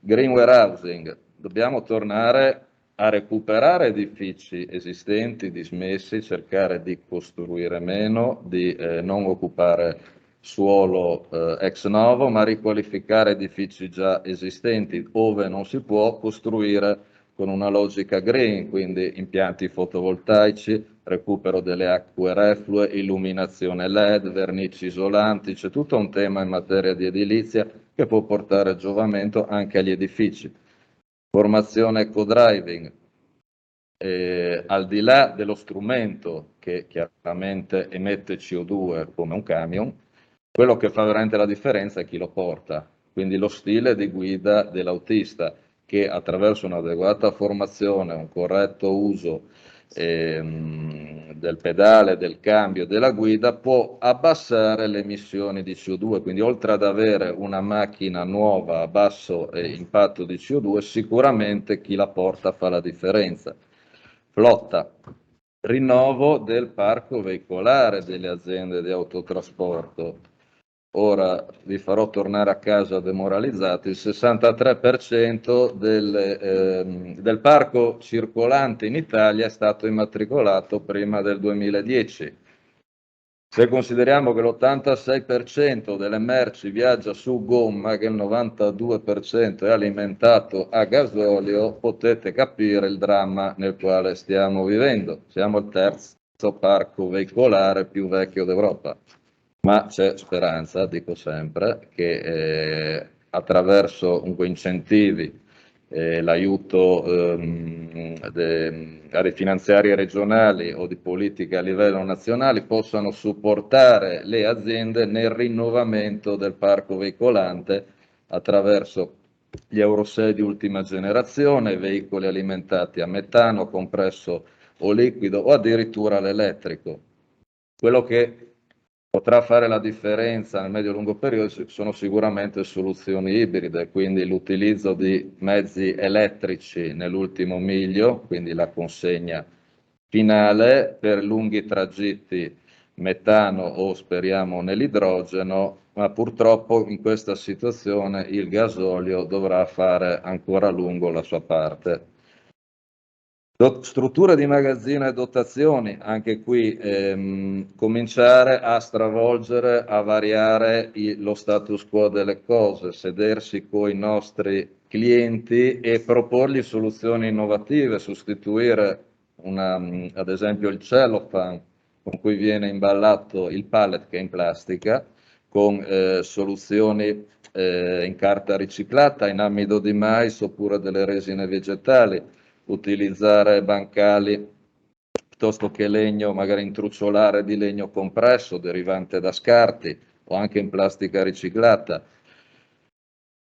Green warehousing, dobbiamo tornare a recuperare edifici esistenti, dismessi, cercare di costruire meno, di non occupare suolo ex novo, ma riqualificare edifici già esistenti, ove non si può costruire con una logica green, quindi impianti fotovoltaici, recupero delle acque reflue, illuminazione LED, vernici isolanti, c'è tutto un tema in materia di edilizia che può portare giovamento anche agli edifici. Formazione eco-driving, al di là dello strumento che chiaramente emette CO2 come un camion, quello che fa veramente la differenza è chi lo porta, quindi lo stile di guida dell'autista che attraverso un'adeguata formazione, un corretto uso del pedale, del cambio, della guida, può abbassare le emissioni di CO2. Quindi oltre ad avere una macchina nuova a basso impatto di CO2, sicuramente chi la porta fa la differenza. Flotta, rinnovo del parco veicolare delle aziende di autotrasporto. Ora vi farò tornare a casa demoralizzati, il 63% del parco circolante in Italia è stato immatricolato prima del 2010. Se consideriamo che l'86% delle merci viaggia su gomma, che il 92% è alimentato a gasolio, potete capire il dramma nel quale stiamo vivendo. Siamo il terzo parco veicolare più vecchio d'Europa. Ma c'è speranza, dico sempre, che attraverso incentivi, l'aiuto alle finanziarie regionali o di politica a livello nazionale possano supportare le aziende nel rinnovamento del parco veicolante attraverso gli Euro 6 di ultima generazione, veicoli alimentati a metano, compresso o liquido o addirittura l'elettrico. Quello che potrà fare la differenza nel medio-lungo periodo sono sicuramente soluzioni ibride, quindi l'utilizzo di mezzi elettrici nell'ultimo miglio, quindi la consegna finale per lunghi tragitti metano o speriamo nell'idrogeno, ma purtroppo in questa situazione il gasolio dovrà fare ancora a lungo la sua parte. Strutture di magazzino e dotazioni, anche qui cominciare a stravolgere, a variare lo status quo delle cose, sedersi con i nostri clienti e proporgli soluzioni innovative, sostituire ad esempio il cellophane con cui viene imballato il pallet che è in plastica, con soluzioni in carta riciclata, in amido di mais oppure delle resine vegetali, utilizzare bancali piuttosto che legno, magari intrucciolare di legno compresso derivante da scarti o anche in plastica riciclata.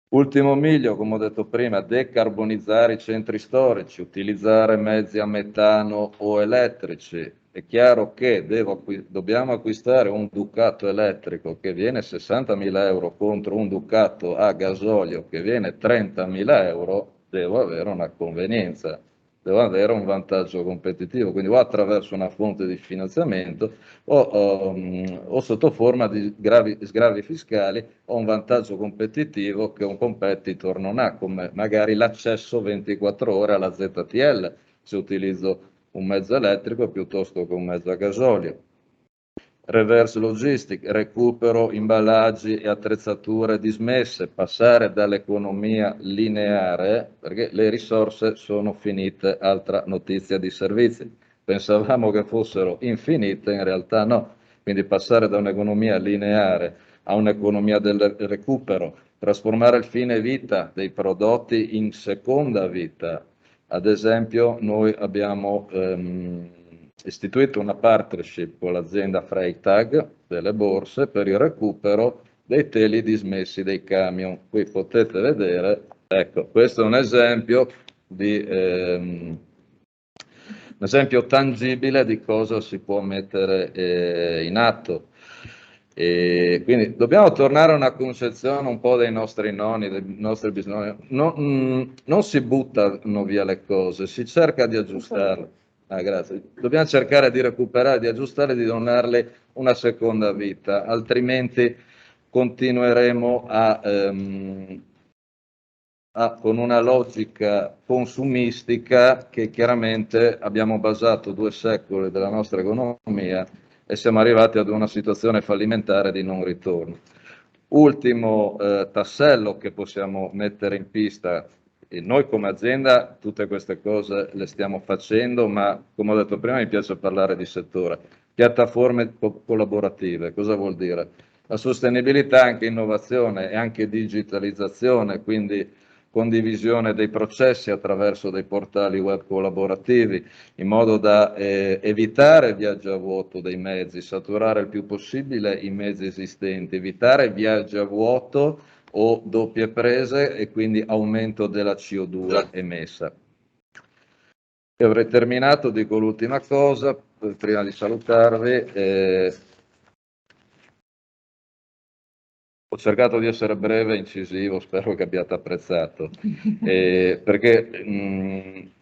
Ultimo miglio, come ho detto prima, decarbonizzare i centri storici, utilizzare mezzi a metano o elettrici. È chiaro che dobbiamo acquistare un Ducato elettrico che viene 60.000 euro contro un Ducato a gasolio che viene 30.000 euro, devo avere una convenienza, devo avere un vantaggio competitivo, quindi o attraverso una fonte di finanziamento o sotto forma di sgravi fiscali o un vantaggio competitivo che un competitor non ha, come magari l'accesso 24 ore alla ZTL, se utilizzo un mezzo elettrico piuttosto che un mezzo a gasolio. Reverse logistic, recupero imballaggi e attrezzature dismesse, passare dall'economia lineare, perché le risorse sono finite, altra notizia di servizi. Pensavamo che fossero infinite, in realtà no. Quindi passare da un'economia lineare a un'economia del recupero, trasformare il fine vita dei prodotti in seconda vita. Ad esempio, noi abbiamo istituito una partnership con l'azienda Freytag delle borse per il recupero dei teli dismessi dei camion. Qui potete vedere, ecco, questo è un esempio un esempio tangibile di cosa si può mettere in atto. E quindi dobbiamo tornare a una concezione un po' dei nostri nonni, dei nostri bisnonni. Non si buttano via le cose, si cerca di aggiustarle. Grazie. Dobbiamo cercare di recuperare, di aggiustare, di donarle una seconda vita, altrimenti continueremo con una logica consumistica che chiaramente abbiamo basato 2 secoli della nostra economia e siamo arrivati ad una situazione fallimentare di non ritorno. Ultimo tassello che possiamo mettere in pista, e noi come azienda tutte queste cose le stiamo facendo, ma come ho detto prima mi piace parlare di settore. Piattaforme collaborative, cosa vuol dire? La sostenibilità è anche innovazione e anche digitalizzazione, quindi condivisione dei processi attraverso dei portali web collaborativi, in modo da evitare viaggi a vuoto dei mezzi, saturare il più possibile i mezzi esistenti, evitare viaggi a vuoto o doppie prese e quindi aumento della CO2 emessa. E avrei terminato, dico l'ultima cosa, prima di salutarvi. Ho cercato di essere breve e incisivo, spero che abbiate apprezzato, perché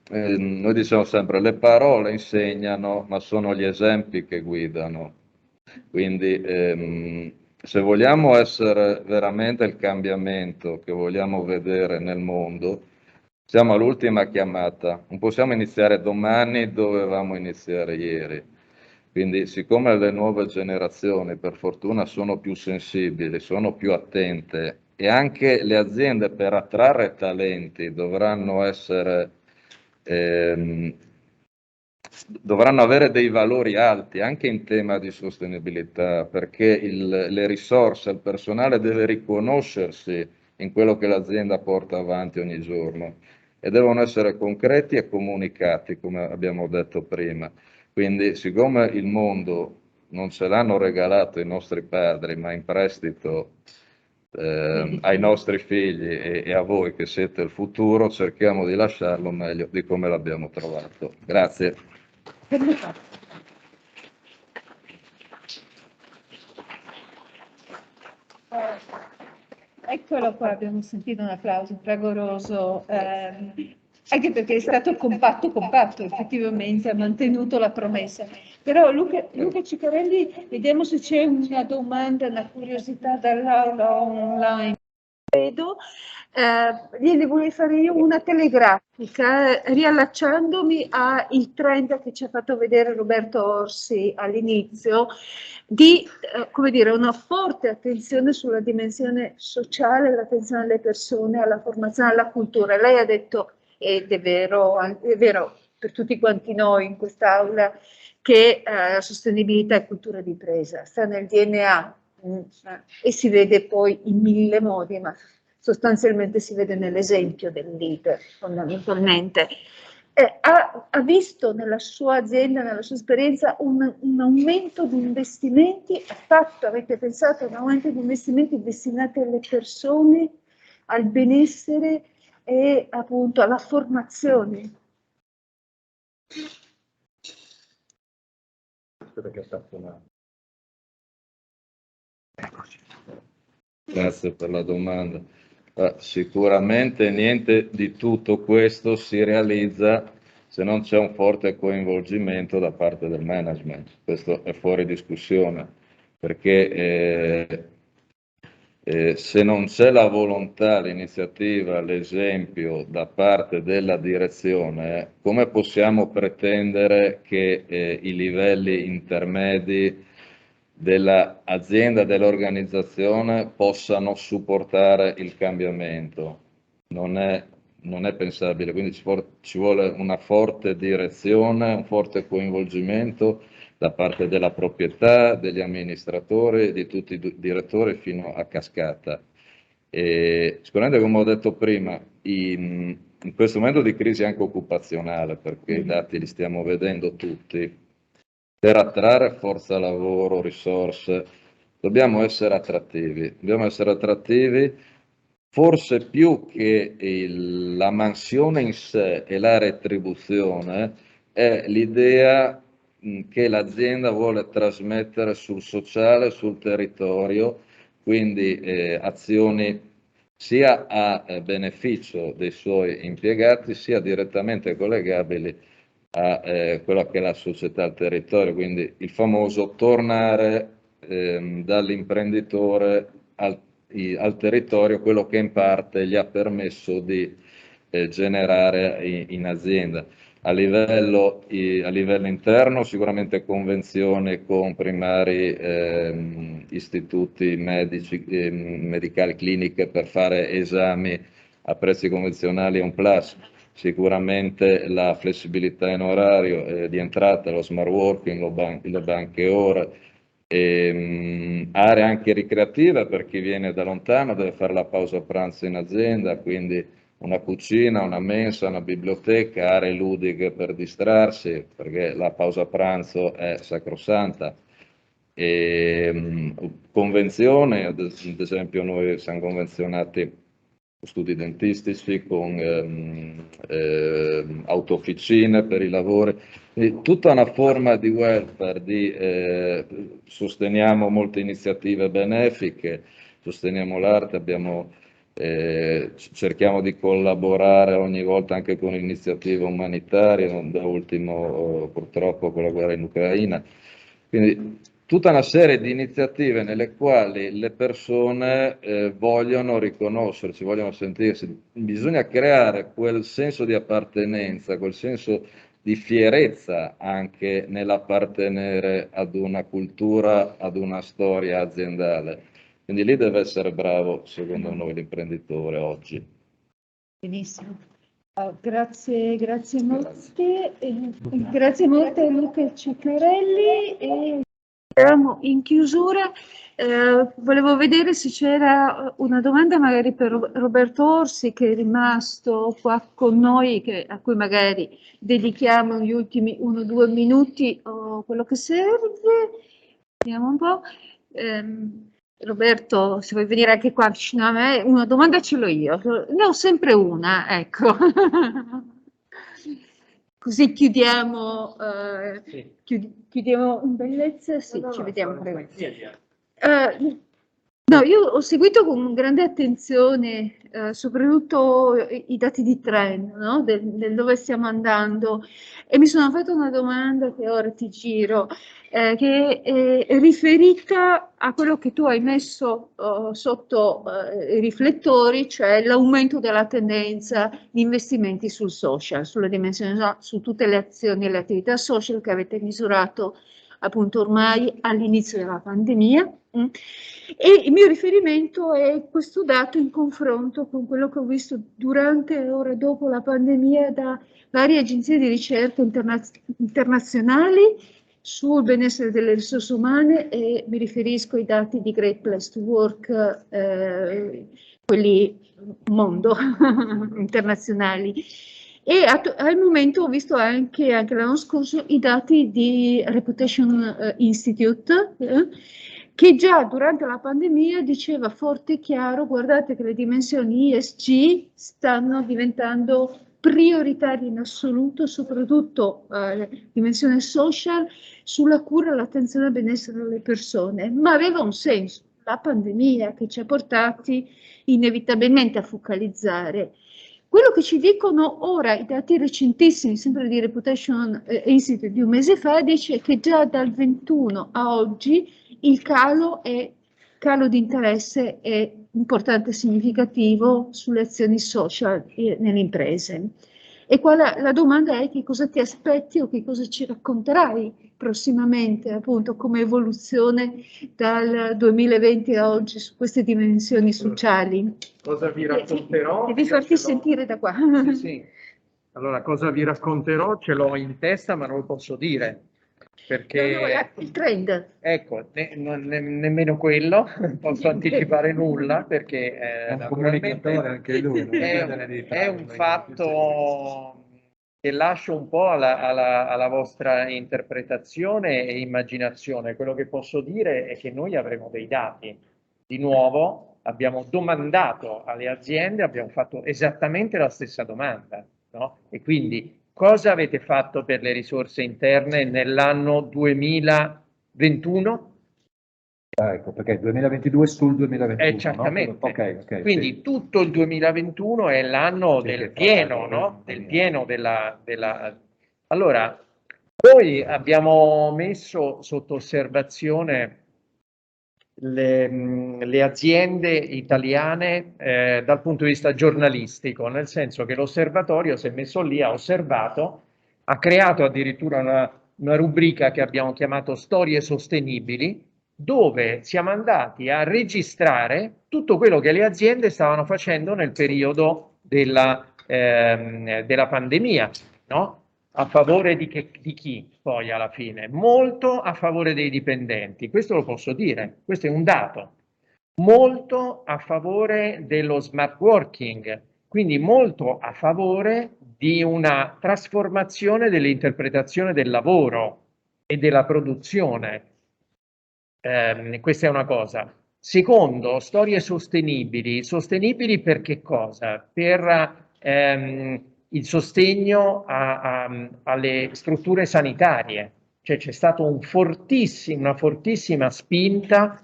noi diciamo sempre le parole insegnano, ma sono gli esempi che guidano. Quindi se vogliamo essere veramente il cambiamento che vogliamo vedere nel mondo, siamo all'ultima chiamata, non possiamo iniziare domani, dovevamo iniziare ieri. Quindi, siccome le nuove generazioni, per fortuna, sono più sensibili, sono più attente e anche le aziende per attrarre talenti dovranno avere dei valori alti anche in tema di sostenibilità, perché le risorse, il personale deve riconoscersi in quello che l'azienda porta avanti ogni giorno e devono essere concreti e comunicati, come abbiamo detto prima. Quindi, siccome il mondo non ce l'hanno regalato i nostri padri, ma in prestito ai nostri figli e a voi che siete il futuro, cerchiamo di lasciarlo meglio di come l'abbiamo trovato. Grazie. Eccolo qua, abbiamo sentito un applauso fragoroso, anche perché è stato compatto, effettivamente ha mantenuto la promessa. Però Luca Ciccarelli, vediamo se c'è una domanda, una curiosità dall'aula online. Vedo, gliene volevo fare io una telegrafica, riallacciandomi al trend che ci ha fatto vedere Roberto Orsi all'inizio, di come dire, una forte attenzione sulla dimensione sociale, l'attenzione alle persone, alla formazione, alla cultura. Lei ha detto, ed è vero per tutti quanti noi in quest'aula, che la sostenibilità è cultura di presa, sta nel DNA. E si vede poi in mille modi, ma sostanzialmente si vede nell'esempio del leader, fondamentalmente. Ha visto nella sua azienda, nella sua esperienza, un aumento di investimenti, avete pensato a un aumento di investimenti destinati alle persone, al benessere e appunto alla formazione? Grazie per la domanda. Sicuramente niente di tutto questo si realizza se non c'è un forte coinvolgimento da parte del management. Questo è fuori discussione, perché se non c'è la volontà, l'iniziativa, l'esempio da parte della direzione, come possiamo pretendere che i livelli intermedi dell'azienda, dell'organizzazione possano supportare il cambiamento? Non è pensabile, quindi ci vuole una forte direzione, un forte coinvolgimento da parte della proprietà, degli amministratori, di tutti i direttori fino a cascata. E sicuramente, come ho detto prima, in questo momento di crisi anche occupazionale, perché i dati li stiamo vedendo tutti, per attrarre forza lavoro, risorse, dobbiamo essere attrattivi. Dobbiamo essere attrattivi forse più che la mansione in sé e la retribuzione, è l'idea che l'azienda vuole trasmettere sul sociale, sul territorio, quindi azioni sia a beneficio dei suoi impiegati, sia direttamente collegabili a quella che è la società, al territorio, quindi il famoso tornare dall'imprenditore al territorio quello che in parte gli ha permesso di generare in azienda. A livello interno sicuramente convenzioni con primari istituti medici, medicali, cliniche per fare esami a prezzi convenzionali è un plus. Sicuramente la flessibilità in orario di entrata, lo smart working, le banche ore, aree anche ricreative per chi viene da lontano, deve fare la pausa pranzo in azienda, quindi una cucina, una mensa, una biblioteca, aree ludiche per distrarsi, perché la pausa pranzo è sacrosanta. Convenzione, ad esempio noi siamo convenzionati con studi dentistici, con autofficine per i lavori, tutta una forma di welfare, sosteniamo molte iniziative benefiche, sosteniamo l'arte, cerchiamo di collaborare ogni volta anche con iniziative umanitarie, da ultimo purtroppo con la guerra in Ucraina. Quindi tutta una serie di iniziative nelle quali le persone vogliono riconoscersi, vogliono sentirsi. Bisogna creare quel senso di appartenenza, quel senso di fierezza anche nell'appartenere ad una cultura, ad una storia aziendale. Quindi lì deve essere bravo, secondo noi, l'imprenditore oggi. Benissimo. Grazie molte, grazie molte a Luca Ciccarelli e siamo in chiusura. Volevo vedere se c'era una domanda magari per Roberto Orsi, che è rimasto qua con noi, a cui magari dedichiamo gli ultimi 1 o 2 minuti o quello che serve. Vediamo un po'. Roberto, se vuoi venire anche qua vicino a me, una domanda ce l'ho io, ne ho sempre una, ecco. Così chiudiamo, chiudiamo in bellezza, sì, ci vediamo. No, io ho seguito con grande attenzione soprattutto i dati di trend, no? del dove stiamo andando, e mi sono fatta una domanda che ora ti giro, che è riferita a quello che tu hai messo sotto i riflettori, cioè l'aumento della tendenza di investimenti sul social, sulla dimensione, su tutte le azioni e le attività social che avete misurato appunto ormai all'inizio della pandemia. E il mio riferimento è questo dato in confronto con quello che ho visto durante e ora dopo la pandemia da varie agenzie di ricerca internazionali sul benessere delle risorse umane, e mi riferisco ai dati di Great Place to Work, quelli mondo internazionali. E al momento ho visto anche l'anno scorso i dati di Reputation Institute, che già durante la pandemia diceva forte e chiaro: guardate che le dimensioni ESG stanno diventando prioritarie in assoluto, soprattutto la dimensione social, sulla cura e l'attenzione al benessere delle persone. Ma aveva un senso, la pandemia che ci ha portati inevitabilmente a focalizzare. Quello che ci dicono ora i dati recentissimi, sempre di Reputation Institute di un mese fa, dice che già dal 21 a oggi il calo di interesse è importante e significativo sulle azioni social nelle imprese. E qua la domanda è: che cosa ti aspetti o che cosa ci racconterai prossimamente, appunto, come evoluzione dal 2020 a oggi su queste dimensioni sociali? Cosa vi racconterò? Devi farti sentire da qua. Sì. Allora, cosa vi racconterò? Ce l'ho in testa, ma non lo posso dire. Perché il trend. Ecco, nemmeno quello, non posso anticipare nulla, perché è un comunicatore anche lui. È un fatto che lascio un po' alla vostra interpretazione e immaginazione. Quello che posso dire è che noi avremo dei dati. Di nuovo, abbiamo domandato alle aziende, abbiamo fatto esattamente la stessa domanda, no? E quindi cosa avete fatto per le risorse interne nell'anno 2021? Ecco, perché 2022 sul 2021. Certamente. No? Okay, quindi sì. tutto il 2021 è l'anno del pieno, no? Del pieno della... Allora, noi abbiamo messo sotto osservazione le aziende italiane dal punto di vista giornalistico, nel senso che l'osservatorio si è messo lì, ha osservato ha creato addirittura una rubrica che abbiamo chiamato Storie Sostenibili, dove siamo andati a registrare tutto quello che le aziende stavano facendo nel periodo della pandemia, no? A favore di chi poi alla fine? Molto a favore dei dipendenti, questo lo posso dire, questo è un dato. Molto a favore dello smart working, quindi molto a favore di una trasformazione dell'interpretazione del lavoro e della produzione. Questa è una cosa. Secondo, storie sostenibili. Sostenibili per che cosa? Per il sostegno alle strutture sanitarie. Cioè c'è stata una fortissima spinta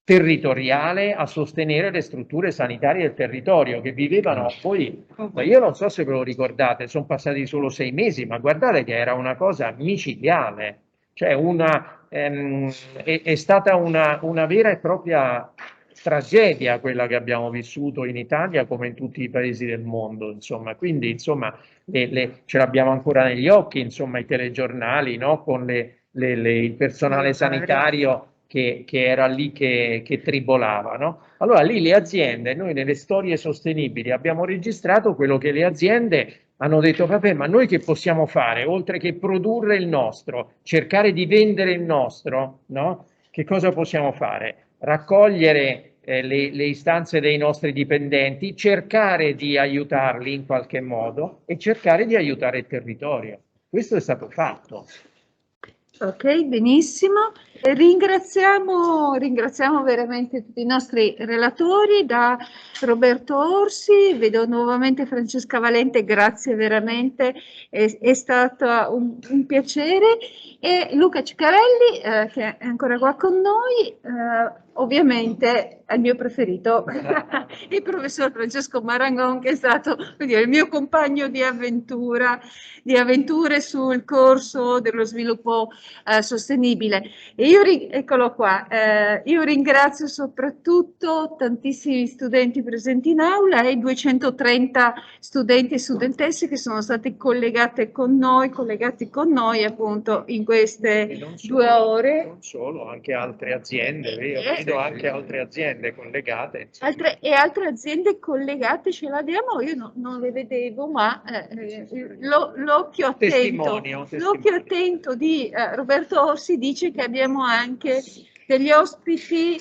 territoriale a sostenere le strutture sanitarie del territorio che vivevano poi, io non so se ve lo ricordate, sono passati solo 6 mesi, ma guardate che era una cosa micidiale, cioè è stata una vera e propria tragedia quella che abbiamo vissuto in Italia come in tutti i paesi del mondo, insomma. Quindi insomma ce l'abbiamo ancora negli occhi, insomma, i telegiornali, no? Con il personale sanitario che era lì che tribolava, no? Allora lì le aziende, noi nelle storie sostenibili abbiamo registrato quello che le aziende hanno detto: vabbè, ma noi che possiamo fare? Oltre che produrre il nostro, cercare di vendere il nostro, no? Che cosa possiamo fare? Raccogliere le istanze dei nostri dipendenti, cercare di aiutarli in qualche modo e cercare di aiutare il territorio. Questo è stato fatto. Ok, benissimo. E ringraziamo veramente tutti i nostri relatori, da Roberto Orsi, vedo nuovamente Francesca Valente, grazie veramente, è stato un piacere, e Luca Ciccarelli che è ancora qua con noi, ovviamente il mio preferito, il professor Francesco Marangon, che è stato, il mio compagno di avventure sul corso dello sviluppo sostenibile. E io, eccolo qua, io ringrazio soprattutto tantissimi studenti presenti in aula e 230 studenti e studentesse che sono stati collegati con noi appunto in queste 2 ore. Non solo, anche altre aziende, vedo anche altre aziende collegate. Altre aziende collegate ce l'abbiamo, io non le vedevo, ma l'occhio attento di Roberto Orsi dice che abbiamo anche degli ospiti,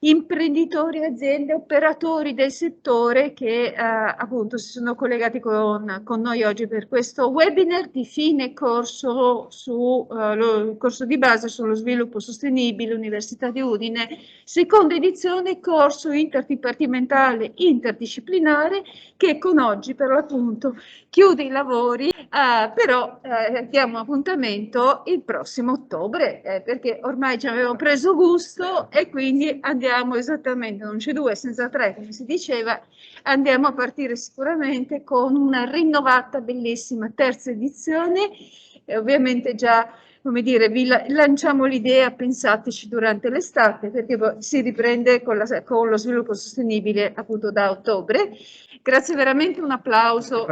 imprenditori, aziende, operatori del settore che appunto si sono collegati con noi oggi per questo webinar di fine corso lo corso di base sullo sviluppo sostenibile Università di Udine, seconda edizione, corso interdipartimentale interdisciplinare, che con oggi per l'appunto chiude i lavori, però diamo appuntamento il prossimo ottobre, perché ormai ci avevamo preso gusto e quindi andiamo esattamente, non c'è 2 senza 3, come si diceva, andiamo a partire sicuramente con una rinnovata, bellissima terza edizione, e ovviamente già, come dire, vi lanciamo l'idea, pensateci durante l'estate, perché poi si riprende con lo sviluppo sostenibile appunto da ottobre. Grazie veramente, un applauso.